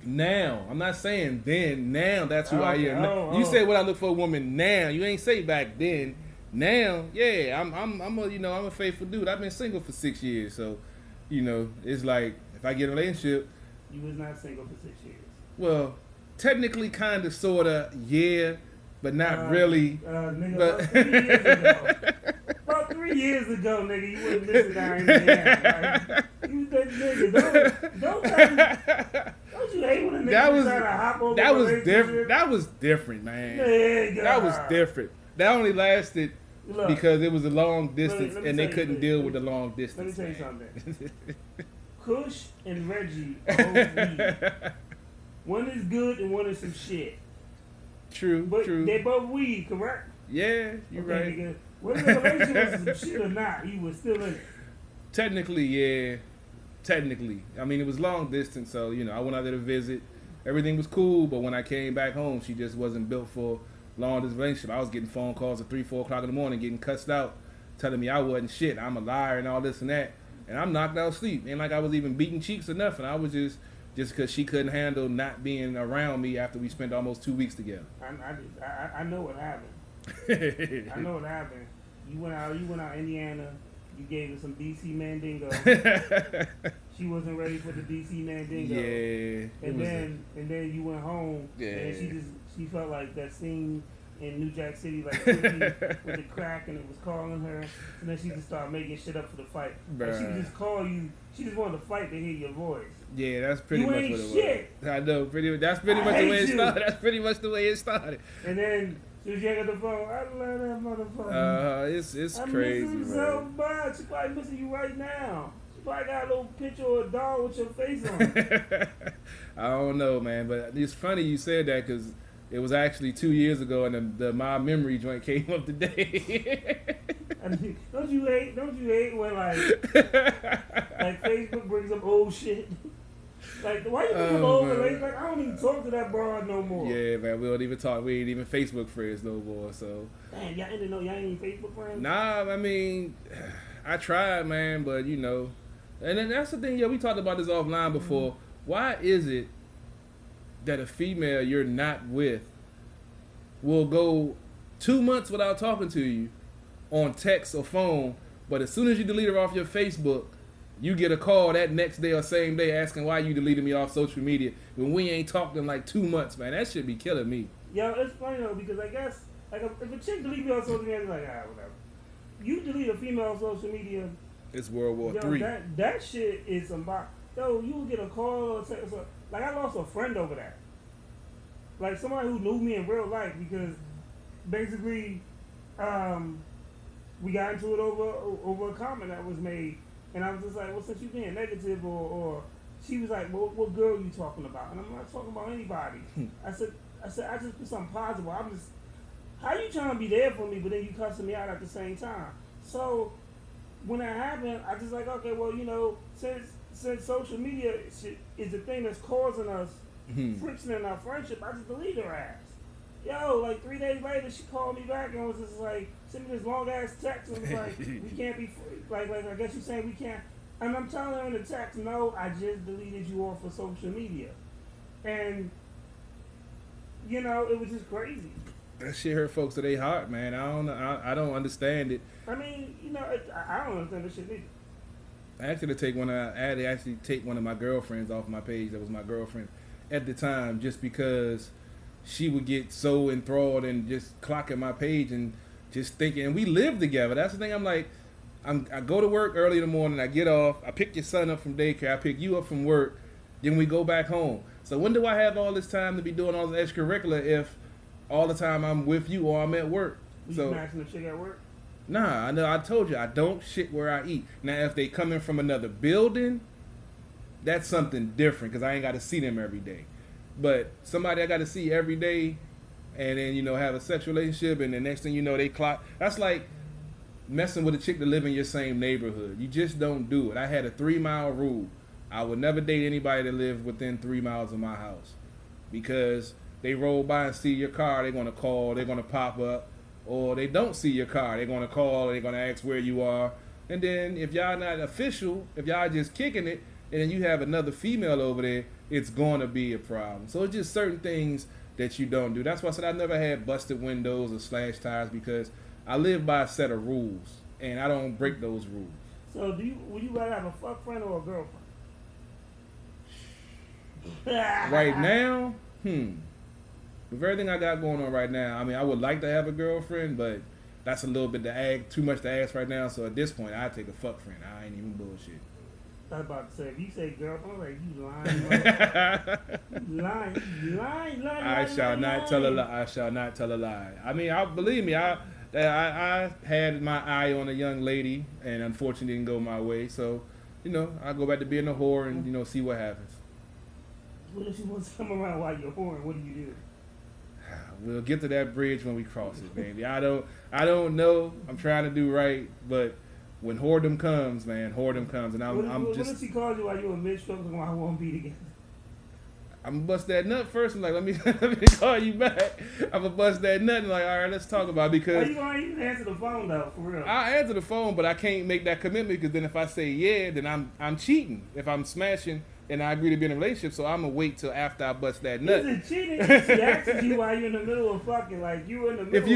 Now, I'm not saying then. Now, that's who I Okay, am. You say what I look for a woman now. You ain't say back then. Now, yeah, I'm a faithful dude. I've been single for 6 years, so, you know, it's like if I get a relationship, You was not single for 6 years. well, technically, kind of, sorta, yeah, but not really. Nigga, But about 3 years ago, nigga, you wasn't missing down in Indiana. Like, you was that nigga. Don't you hate when a nigga try to hop over that a was relationship? different. That was different, man. Nigga. That was different. That only lasted Look, because it was a long distance, let me and they tell you couldn't this. deal with the long let me distance. tell you man. something. Kush and Reggie are both weed. One is good and one is some shit. True, But true. they both weed, correct? Yeah, you're Okay, right. nigga. Whether the relationship was some shit or not, he was still in it. Technically, yeah. Technically. I mean, it was long distance, so, you know, I went out there to visit. Everything was cool, but when I came back home, she just wasn't built for long distance relationship. I was getting phone calls at 3, 4 o'clock in the morning, getting cussed out, telling me I wasn't shit, I'm a liar and all this and that. And I'm knocked out asleep. Ain't like I was even beating cheeks or nothing. I was just because she couldn't handle not being around me after we spent almost 2 weeks together. I know what happened. I know what happened. You went out Indiana. You gave her some DC Mandingo. She wasn't ready for the DC Mandingo. Yeah. And then you went home. Yeah. And she felt like that scene in New Jack City, like 50, with the crack, and it was calling her. And then she just started making shit up for the fight. Like, she would Bruh. just call you. She just wanted to fight to hear your voice. Yeah, that's pretty You much ain't what it shit. was. I know. That's pretty I much the hate way it you. started. That's pretty much the way it started. And then as soon as you hang up the phone, I love that motherfucker. It's I'm crazy, missing man. so much. She probably missing you right now. She probably got a little picture of a doll with your face on it. I don't know, man, but it's funny you said that because it was actually 2 years ago, and the My Memory joint came up today. I mean, don't you hate when like Facebook brings up old shit? Like, why you bring up old man. relations? Like, I don't even talk to that broad no more. Yeah, man, we don't even talk. We ain't even Facebook friends no more. So, Damn, y'all ain't even Facebook friends? nah, I mean, I tried, man, but you know, and then that's the thing. Yeah, we talked about this offline before. Why is it that a female you're not with will go 2 months without talking to you on text or phone, but as soon as you delete her off your Facebook, you get a call that next day or same day asking why you deleted me off social media when we ain't talked in like 2 months, man? That should be killing me. Yo, it's funny though, because I guess Like if a chick delete me on social media, I'm like, whatever. You delete a female on social media, It's World War yo, Three. that shit is about. Yo, you will get a call or text. Like I lost a friend over that. Like somebody who knew me in real life because basically, we got into it over a comment that was made, and I was just like, well, since you being negative, or she was like, well, what girl you talking about? And I'm not talking about anybody. I said, I just put something positive. I'm just, how you trying to be there for me, but then you cussing me out at the same time? So when that happened, I just like, okay, well, you know, since social media is the thing that's causing us friction in our friendship, I just deleted her ass. Yo, like 3 days later, she called me back and was just like, sent me this long ass text and was like, we can't be free. Like I guess you're saying we can't. And I'm telling her in the text, no, I just deleted you off of social media. And, you know, it was just crazy. That shit hurt folks to their heart, man. I don't understand it. I mean, you know, I don't understand this shit either. I had to take one of my girlfriends off my page that was my girlfriend at the time, just because she would get so enthralled and just clocking my page and just thinking, and we live together. That's the thing. I'm like, I go to work early in the morning, I get off, I pick your son up from daycare, I pick you up from work, then we go back home. So when do I have all this time to be doing all this extracurricular if all the time I'm with you or I'm at work? You So smashing the chick at work? nah, I know. I told you I don't shit where I eat. Now, if they coming from another building, that's something different because I ain't got to see them every day. But somebody I got to see every day, and then have a sexual relationship, and the next thing you know they clock. That's like messing with a chick to live in your same neighborhood. You just don't do it. I had a 3-mile rule. I would never date anybody that lived within 3 miles of my house because they roll by and see your car, they're gonna call, they're gonna pop up. Or they don't see your car, they're gonna call, they're gonna ask where you are. And then if y'all not official, if y'all just kicking it, and then you have another female over there, it's gonna be a problem. So it's just certain things that you don't do. That's why I said I never had busted windows or slashed tires because I live by a set of rules, and I don't break those rules. So would you rather have a fuck friend or a girlfriend? Right now, with everything I got going on right now, I mean, I would like to have a girlfriend, but that's a little bit too much to ask right now. So at this point, I take a fuck friend. I ain't even bullshit. I was about to say, if you say girlfriend, like you lying, lying. I shall not tell a lie. I shall not tell a lie. I mean, believe me, I had my eye on a young lady, and unfortunately didn't go my way. So, I go back to being a whore and see what happens. What if she wants to come around while you're whoring? What do you do? We'll get to that bridge when we cross it, baby. I don't know. I'm trying to do right, but when whoredom comes, man, whoredom comes, and what if she calls you while you're in mid-stroke and I won't be together? I'm gonna bust that nut first and like, let me call you back. I'm gonna bust that nut and like, all right, let's talk about it because. You gonna answer the phone though, for real? I answer the phone, but I can't make that commitment because then if I say yeah, then I'm cheating. If I'm smashing and I agree to be in a relationship, so I'm gonna wait till after I bust that nut. Is it cheating if she asks you while you're in the middle of fucking, like you in the middle? If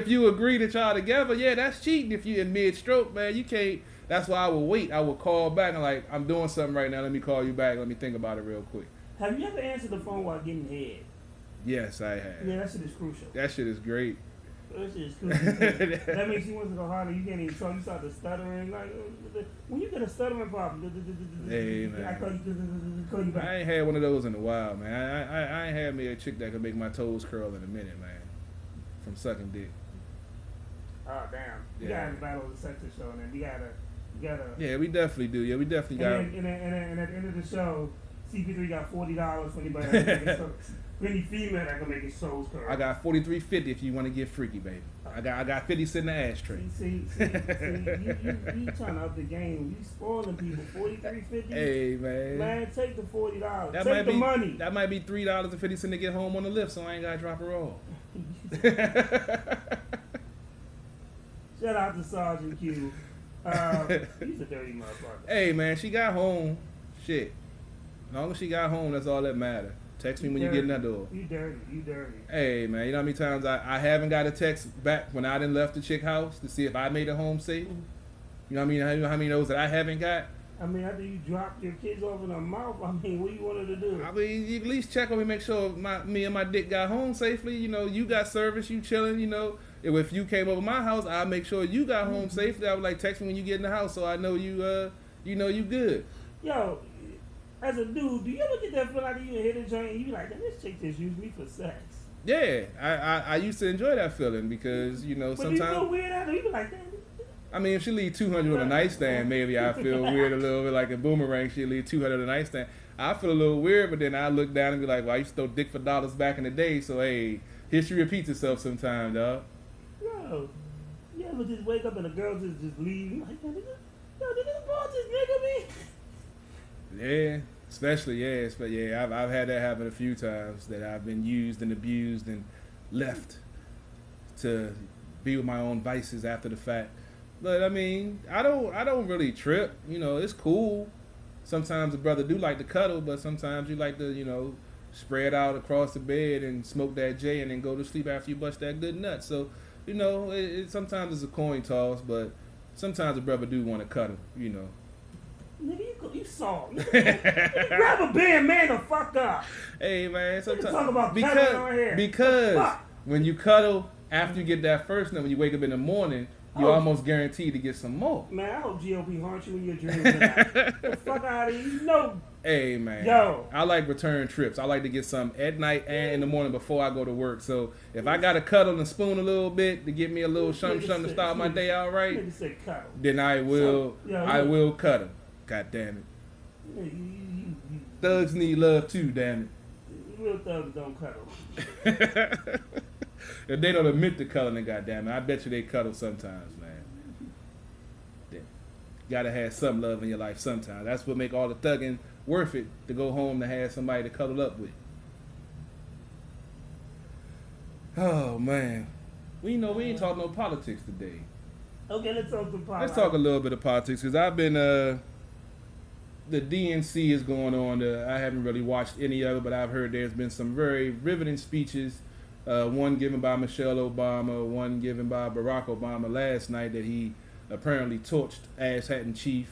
you agree that y'all together, yeah, that's cheating. If you in mid-stroke, man, you can't. That's why I will wait. I will call back and like, I'm doing something right now. Let me call you back. Let me think about it real quick. Have you ever answered the phone while getting head? Yes, I have. Yeah, that shit is crucial. That shit is great. That shit is crucial. That makes you want to go harder. You can't even talk. You start to stuttering. Like when you get a stuttering problem, hey man, I call you back. I ain't had one of those in a while, man. I ain't had me a chick that could make my toes curl in a minute, man, from sucking dick. Oh damn! You Yeah. gotta battle the sex show, and then you gotta. Yeah, we definitely do. Yeah, we definitely got. And at the end of the show, CP3 got $40 for anybody that can make it for any female that can make his toes curl. I got $43.50 if you want to get freaky, baby. I got 50 sitting in the ashtray. See, you trying to up the game. You spoiling people. $43.50. Hey man. Man, take the $40. That Take might the be money. That might be $3.50 to get home on the lift, so I ain't gotta drop her off. Shout out to Sergeant Q. He's a dirty motherfucker. Hey man, she got home. Shit. As long as she got home, that's all that matters. Text me when you get in that door. You dirty. Hey man, you know how many times I haven't got a text back when I done left the chick house to see if I made it home safe? You know what I mean? How many of those that I haven't got? I mean, after you dropped your kids off in her mouth, I mean, what you want her to do? I mean, you at least check on me, make sure me and my dick got home safely. You know, you got service, you chilling. You know, if you came over my house, I'll make sure you got home safely. I would like text me when you get in the house so I know you you good. Yo, as a dude, do you ever get that feeling like you hit a joint and you be like, "Damn, this chick just used me for sex"? Yeah, I used to enjoy that feeling because you know But do you feel sometimes. weird after? You be like, "Damn." I mean, if she leave 200 on the nightstand, maybe I feel weird a little bit. Like a boomerang, she leave 200 on the nightstand. I feel a little weird, but then I look down and be like, well, I used to throw dick for dollars back in the day, so hey, history repeats itself sometime, dog. Yo, you ever just wake up and a girl just leave? You like, yo, did this boy just nigga me? Yeah, especially, I've had that happen a few times that I've been used and abused and left to be with my own vices after the fact. But I mean, I don't really trip. You know, it's cool. Sometimes a brother do like to cuddle, but sometimes you like to, you know, spread out across the bed and smoke that J and then go to sleep after you bust that good nut. So, you know, sometimes it's a coin toss, but sometimes a brother do want to cuddle. You know. Nigga, you soft. Nigga, grab a band man the fuck up. Hey man, sometimes talk about cuddling on here. because Fuck. when you cuddle after you get that first nut, when you wake up in the morning, you're almost guaranteed to get some more. Man, I hope GOP haunts you in your dreams tonight. Get the fuck out of here. You know. Hey man, Yo. I like return trips. I like to get some at night and in the morning before I go to work. So if I got to cuddle and spoon a little bit to get me a little something to start my day out right, Nigga said cuddle. then I will So, will cuddle. God damn it. Nigga, you Thugs need love too, damn real thugs don't cuddle. it. If they don't admit to cuddling, goddamn it, I bet you they cuddle sometimes, man. Yeah. Gotta have some love in your life sometimes. That's what make all the thugging worth it, to go home to have somebody to cuddle up with. Oh man, we ain't talking no politics today. Okay, let's talk some politics. Let's talk a little bit of politics because I've been the DNC is going on. I haven't really watched any of it, but I've heard there's been some very riveting speeches. One given by Michelle Obama, one given by Barack Obama last night that he apparently torched Ass Hatton Chief.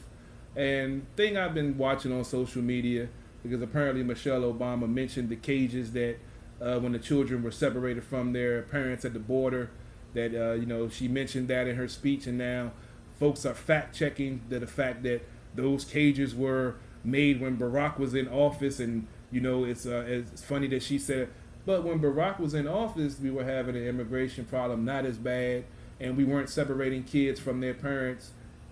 And thing I've been watching on social media, because apparently Michelle Obama mentioned the cages that when the children were separated from their parents at the border, that she mentioned that in her speech, and now folks are fact checking the fact that those cages were made when Barack was in office, and it's funny that she said, but when Barack was in office, we were having an immigration problem not as bad, and we weren't separating kids from their parents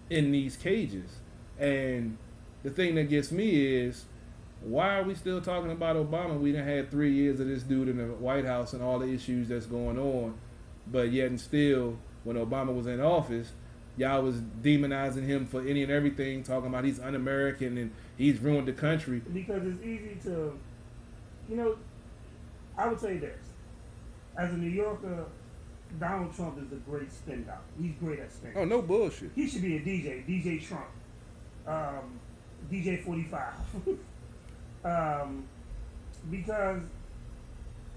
in these cages. And the thing that gets me is, why are we still talking about Obama? We done had 3 years of this dude in the White House and all the issues that's going on, but yet and still, when Obama was in office, y'all was demonizing him for any and everything, talking about he's un-American and he's ruined the country. Because it's easy to, I would say this. As a New Yorker, Donald Trump is a great spin doctor. He's great at spin. Oh, no bullshit. He should be a DJ Trump. DJ 45. Because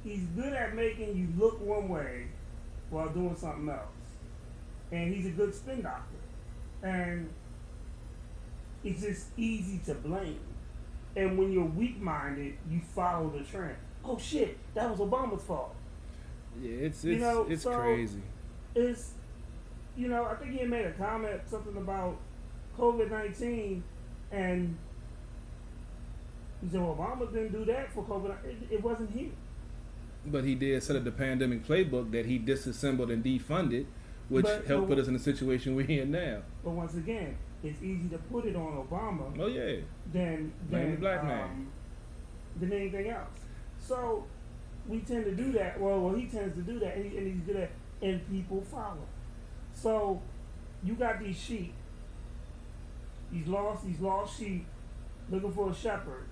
he's good at making you look one way while doing something else. And he's a good spin doctor. And it's just easy to blame. And when you're weak-minded, you follow the trend. Oh shit, that was Obama's fault. Yeah, it's so crazy. It's, I think he had made a comment, something about COVID-19, and he said, well, Obama didn't do that for COVID. It wasn't him. But he did set up the pandemic playbook that he disassembled and defunded, which helped put us in the situation we're in now. But once again, it's easy to put it on Obama. Oh yeah. Than the black man. Than anything else. So we tend to do that. Well, he tends to do that, and he's good at, and people follow. So you got these sheep, these lost sheep, looking for a shepherd,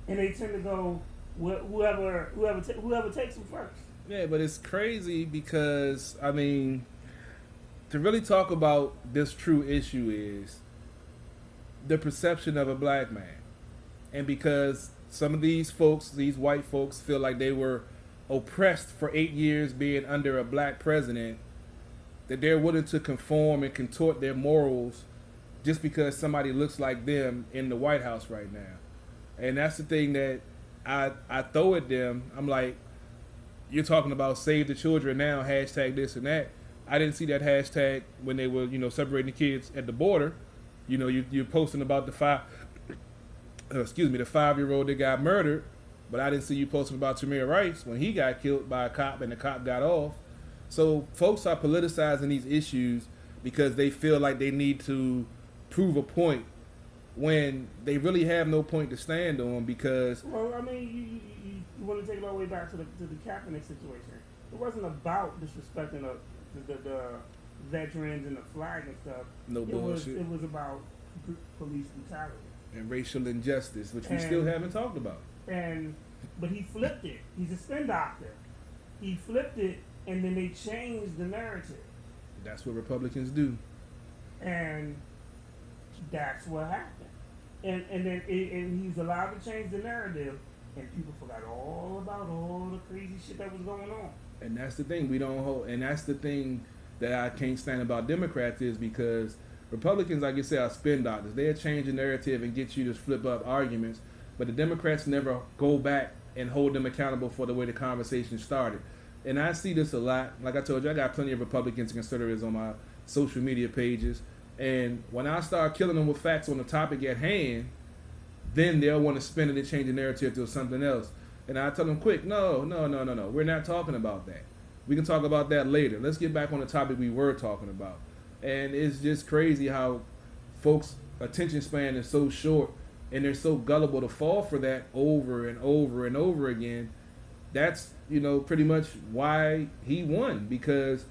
and they tend to go whoever takes them first. Yeah, but it's crazy because, I mean, to really talk about this true issue is the perception of a black man. And because some of these folks, these white folks, feel like they were oppressed for 8 years being under a black president, that they're willing to conform and contort their morals just because somebody looks like them in the White House right now. And that's the thing that I throw at them. I'm like, you're talking about save the children now, hashtag this and that. I didn't see that hashtag when they were, separating the kids at the border. You're posting about the 5-year-old that got murdered, but I didn't see you posting about Tamir Rice when he got killed by a cop and the cop got off. So folks are politicizing these issues because they feel like they need to prove a point when they really have no point to stand on because... Well, I mean, you want to take it all the way back to the Kaepernick situation. It wasn't about disrespecting the veterans and the flag and stuff. No bullshit. It was about police brutality. And racial injustice, which we still haven't talked about. But he flipped it. He's a spin doctor. He flipped it, and then they changed the narrative. That's what Republicans do. And that's what happened. And then he's allowed to change the narrative, and people forgot all about all the crazy shit that was going on. And that's the thing we don't hold. And that's the thing that I can't stand about Democrats is because Republicans, like you said, are spin doctors. They'll change the narrative and get you to flip up arguments, but the Democrats never go back and hold them accountable for the way the conversation started. And I see this a lot. Like I told you, I got plenty of Republicans and conservatives on my social media pages. And when I start killing them with facts on the topic at hand, then they'll want to spin it and change the narrative to something else. And I tell them quick, no. We're not talking about that. We can talk about that later. Let's get back on the topic we were talking about. And it's just crazy how folks' attention span is so short and they're so gullible to fall for that over and over and over again. That's, pretty much why he won, because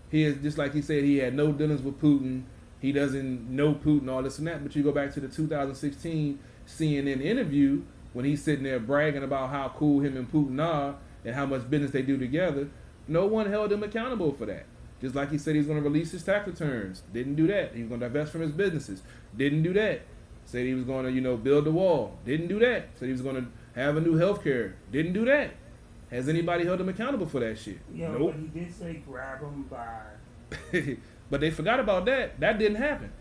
he is, just like he said, he had no dealings with Putin. He doesn't know Putin, all this and that. But you go back to the 2016 CNN interview when he's sitting there bragging about how cool him and Putin are and how much business they do together. No one held him accountable for that. Just like he said he's going to release his tax returns. Didn't do that. He was going to divest from his businesses. Didn't do that. Said he was going to, build the wall. Didn't do that. Said he was going to have a new health care. Didn't do that. Has anybody held him accountable for that shit? Yeah, nope. But he did say grab him by... But they forgot about that. That didn't happen.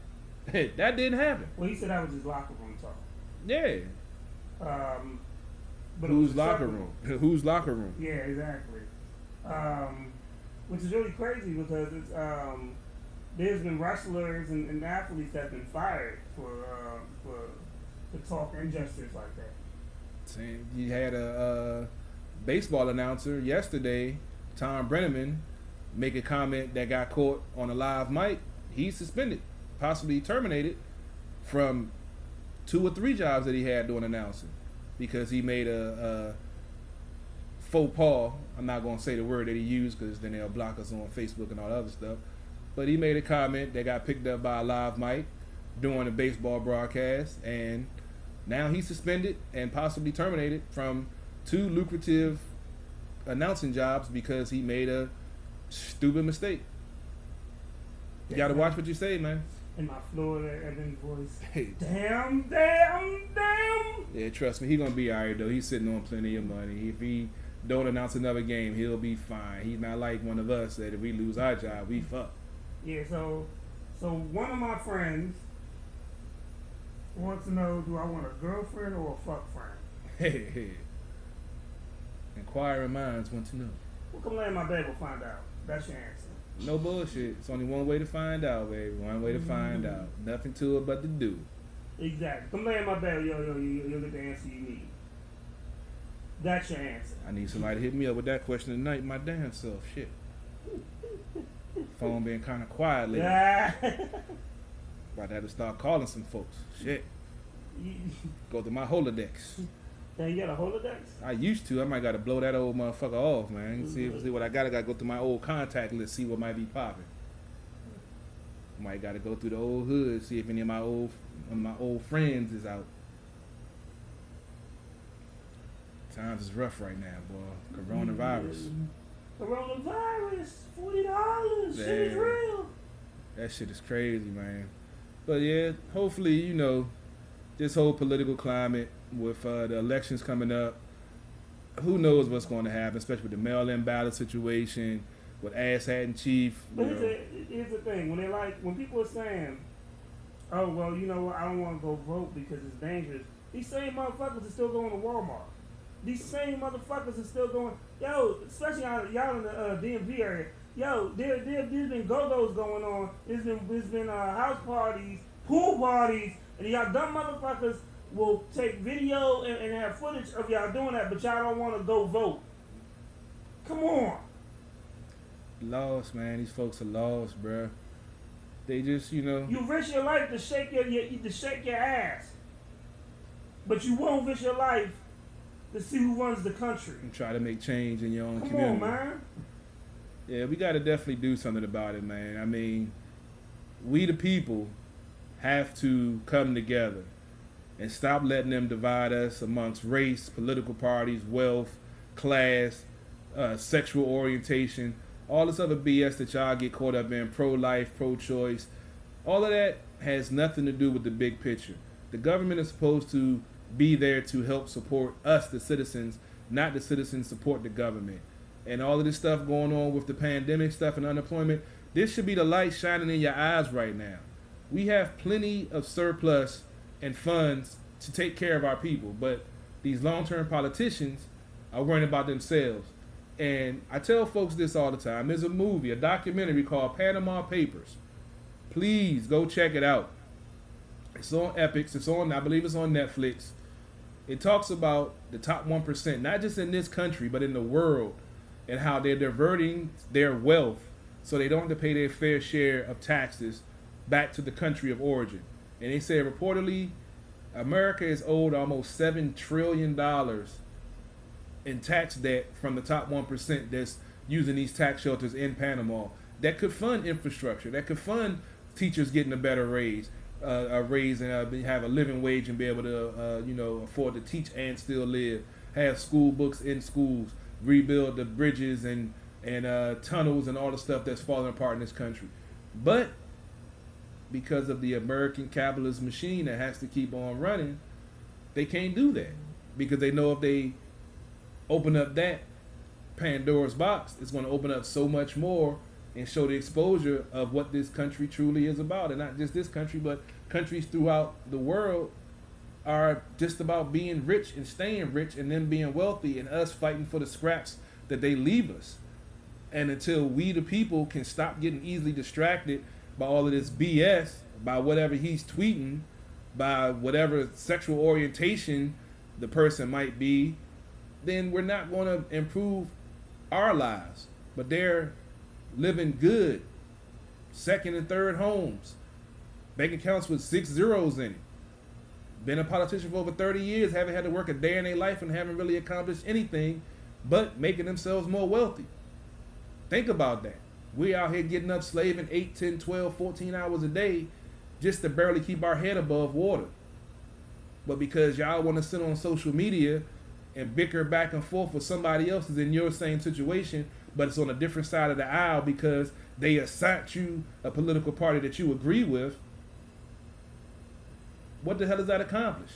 That didn't happen. Well, he said that was his locker room talk. Yeah. But Whose locker room? Whose locker room? Yeah, exactly. Which is really crazy because it's there's been wrestlers and athletes that have been fired for talk injustice like that. Saying you had a baseball announcer yesterday, Tom Brenneman, make a comment that got caught on a live mic. He's suspended, possibly terminated from 2 or 3 jobs that he had doing announcing because he made a faux pas. I'm not going to say the word that he used because then they'll block us on Facebook and all that other stuff. But he made a comment that got picked up by a live mic during a baseball broadcast, and now he's suspended and possibly terminated from 2 lucrative announcing jobs because he made a stupid mistake. You got to watch what you say, man. In my Florida Evans voice. Hey. Damn. Yeah, trust me, he's going to be all right, though. He's sitting on plenty of money. If he don't announce another game, he'll be fine. He's not like one of us that if we lose our job, we fuck. Yeah, so one of my friends wants to know, do I want a girlfriend or a fuck friend? Hey. Inquiring minds want to know. Well, come lay in my bed, we'll find out. That's your answer. No bullshit. It's only one way to find out, baby. One way to find out. Nothing to it but to do. Exactly. Come lay in my bed, you'll get the answer you need. That's your answer. I need somebody to hit me up with that question tonight, my damn self. Shit. Phone being kind of quiet lately. About to have to start calling some folks. Shit. Go through my Holodex. Now you got a Holodex? I used to. I might got to blow that old motherfucker off, man. See what I got. I got to go through my old contact list, see what might be popping. Might got to go through the old hood, see if any of my old friends is out. Times is rough right now, boy. Coronavirus. Coronavirus. $40. Shit is real. That shit is crazy, man. But yeah, hopefully, this whole political climate with the elections coming up, who knows what's going to happen, especially with the mail-in ballot situation, with Ass Hat and Chief. But here's the thing: when people are saying oh, well, you know what, I don't want to go vote because it's dangerous. These same motherfuckers are still going to Walmart. These same motherfuckers are still going, yo, especially y'all in the DMV area. Yo, there's been go-go's going on. There's been house parties, pool parties, and y'all dumb motherfuckers will take video and have footage of y'all doing that, but y'all don't want to go vote. Come on. Lost, man. These folks are lost, bruh. They just, you know. You risk your life to shake your ass, but you won't risk your life to see who runs the country. And try to make change in your own Come community. on, man. Yeah, we got to definitely do something about it, man. I mean, we the people have to come together and stop letting them divide us amongst race, political parties, wealth, class, sexual orientation, all this other BS that y'all get caught up in, pro-life, pro-choice. All of that has nothing to do with the big picture. The government is supposed to be there to help support us, the citizens, not the citizens support the government. And all of this stuff going on with the pandemic stuff and unemployment, this should be the light shining in your eyes right now. We have plenty of surplus and funds to take care of our people, but these long-term politicians are worrying about themselves. And I tell folks this all the time. There's a movie, a documentary called Panama Papers. Please go check it out. It's on Epix. It's on, I believe it's on Netflix. It talks about the top 1%, not just in this country, but in the world, and how they're diverting their wealth so they don't have to pay their fair share of taxes back to the country of origin. And they say reportedly, America is owed almost $7 trillion in tax debt from the top 1% that's using these tax shelters in Panama. That could fund infrastructure. That could fund teachers getting a better raise and have a living wage and be able to, afford to teach and still live. Have school books in schools. Rebuild the bridges and tunnels and all the stuff that's falling apart in this country. But because of the American capitalist machine that has to keep on running, they can't do that. Because they know if they open up that Pandora's box, it's going to open up so much more and show the exposure of what this country truly is about. And not just this country, but countries throughout the world are just about being rich and staying rich and them being wealthy and us fighting for the scraps that they leave us. And until we the people can stop getting easily distracted by all of this BS, by whatever he's tweeting, by whatever sexual orientation the person might be, then we're not going to improve our lives. But they're living good, second and third homes, bank accounts with 6 zeros in it. Been a politician for over 30 years, haven't had to work a day in their life and haven't really accomplished anything but making themselves more wealthy. Think about that. We out here getting up slaving 8, 10, 12, 14 hours a day just to barely keep our head above water. But because y'all want to sit on social media and bicker back and forth with somebody else is in your same situation, but it's on a different side of the aisle because they assign you a political party that you agree with, what the hell does that accomplish?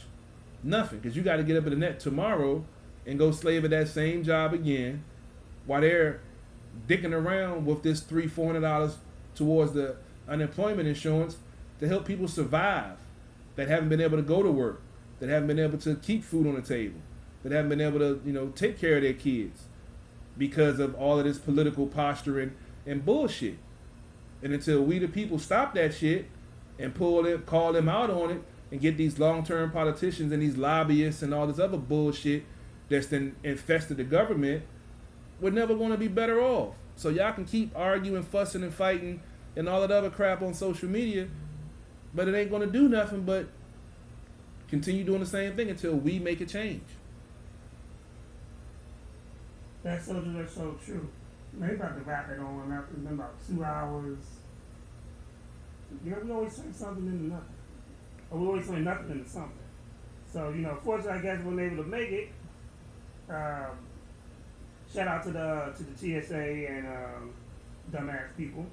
Nothing, because you got to get up in the net tomorrow and go slave at that same job again while they're dicking around with this $300-400 towards the unemployment insurance to help people survive that haven't been able to go to work, that haven't been able to keep food on the table, that haven't been able to, take care of their kids because of all of this political posturing and bullshit. And until we the people stop that shit and call them out on it and get these long-term politicians and these lobbyists and all this other bullshit that's then infested the government, we're never going to be better off. So y'all can keep arguing, fussing, and fighting and all that other crap on social media, but it ain't going to do nothing but continue doing the same thing until we make a change. That's so true. They about to wrap it on up in about 2 hours. We always turn something into nothing. Or we always turn nothing into something. So, fortunately, I guess we were able to make it. Shout out to the TSA and dumbass people.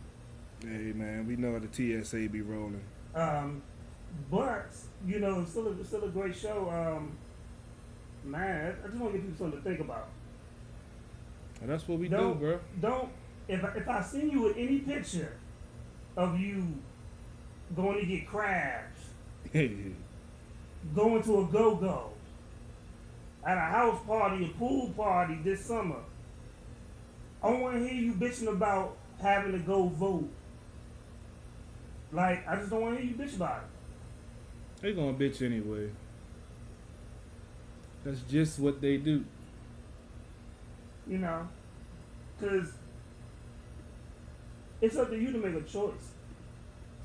Hey, man, we know the TSA be rolling. But, still a great show. Man, I just want to give people something to think about. And that's what we do, bro. If I send you any picture of you going to get crabs, going to a go-go, at a house party, a pool party this summer. I don't want to hear you bitching about having to go vote. Like, I just don't want to hear you bitch about it. They gonna bitch anyway. That's just what they do. You know? Because it's up to you to make a choice.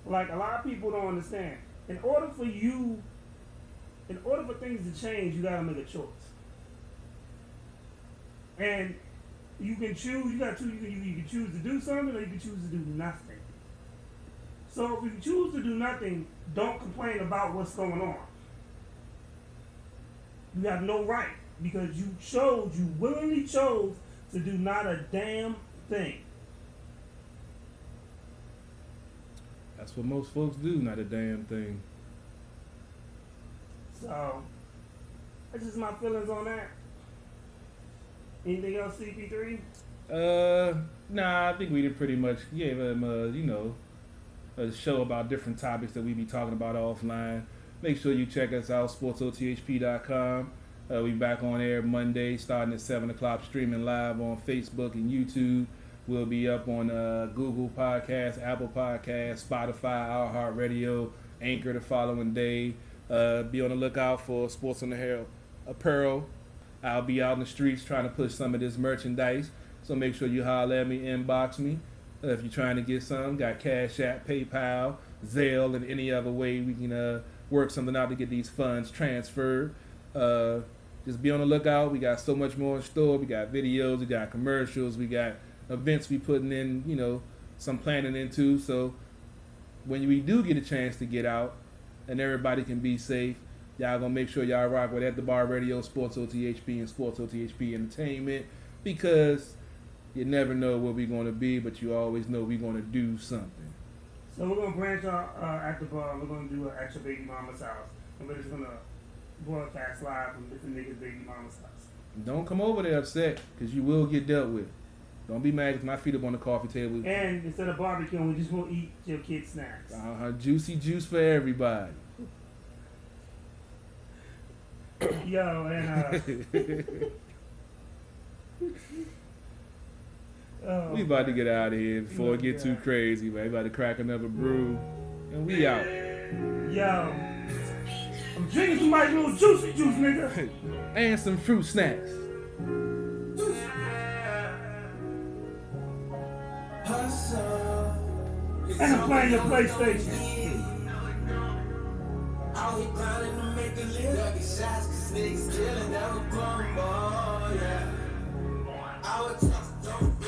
Like, a lot of people don't understand. In order for things to change, you gotta make a choice. And you can choose, you can choose to do something or you can choose to do nothing. So if you choose to do nothing, don't complain about what's going on. You have no right because you willingly chose to do not a damn thing. That's what most folks do, not a damn thing. So, that's just my feelings on that. Anything else, CP3? Nah, I think we did pretty much gave him, a show about different topics that we be talking about offline. Make sure you check us out, sportsothp.com. We back on air Monday, starting at 7 o'clock, streaming live on Facebook and YouTube. We'll be up on Google Podcasts, Apple Podcasts, Spotify, iHeartRadio, Anchor the following day. Be on the lookout for Sports on the Hair apparel. I'll be out in the streets trying to push some of this merchandise. So make sure you holler at me, inbox me. If you're trying to get some, got Cash App, PayPal, Zelle, and any other way we can work something out to get these funds transferred. Just be on the lookout. We got so much more in store. We got videos, we got commercials, we got events we putting in, some planning into. So when we do get a chance to get out and everybody can be safe, y'all gonna make sure y'all rock with At the Bar Radio, Sports OTHP, and Sports OTHP Entertainment, because you never know where we're gonna be, but you always know we're gonna do something. So we're gonna branch out at the bar. We're gonna do an actual baby mama's house, and we're just gonna broadcast live from different niggas' baby mama's house. Don't come over there upset, because you will get dealt with. Don't be mad because my feet up on the coffee table. And instead of barbecuing, we just gonna eat your kids' snacks. Juicy juice for everybody. Yo, and we about to get out of here before it get too crazy, man. We about to crack another brew, and we out. Yo, I'm drinking too much little juicy juice, nigga. And some fruit snacks. And I'm playing your PlayStation. Out here grinding to make a living. Ducking shots, cause niggas killing, never crumble, yeah. Our tough don't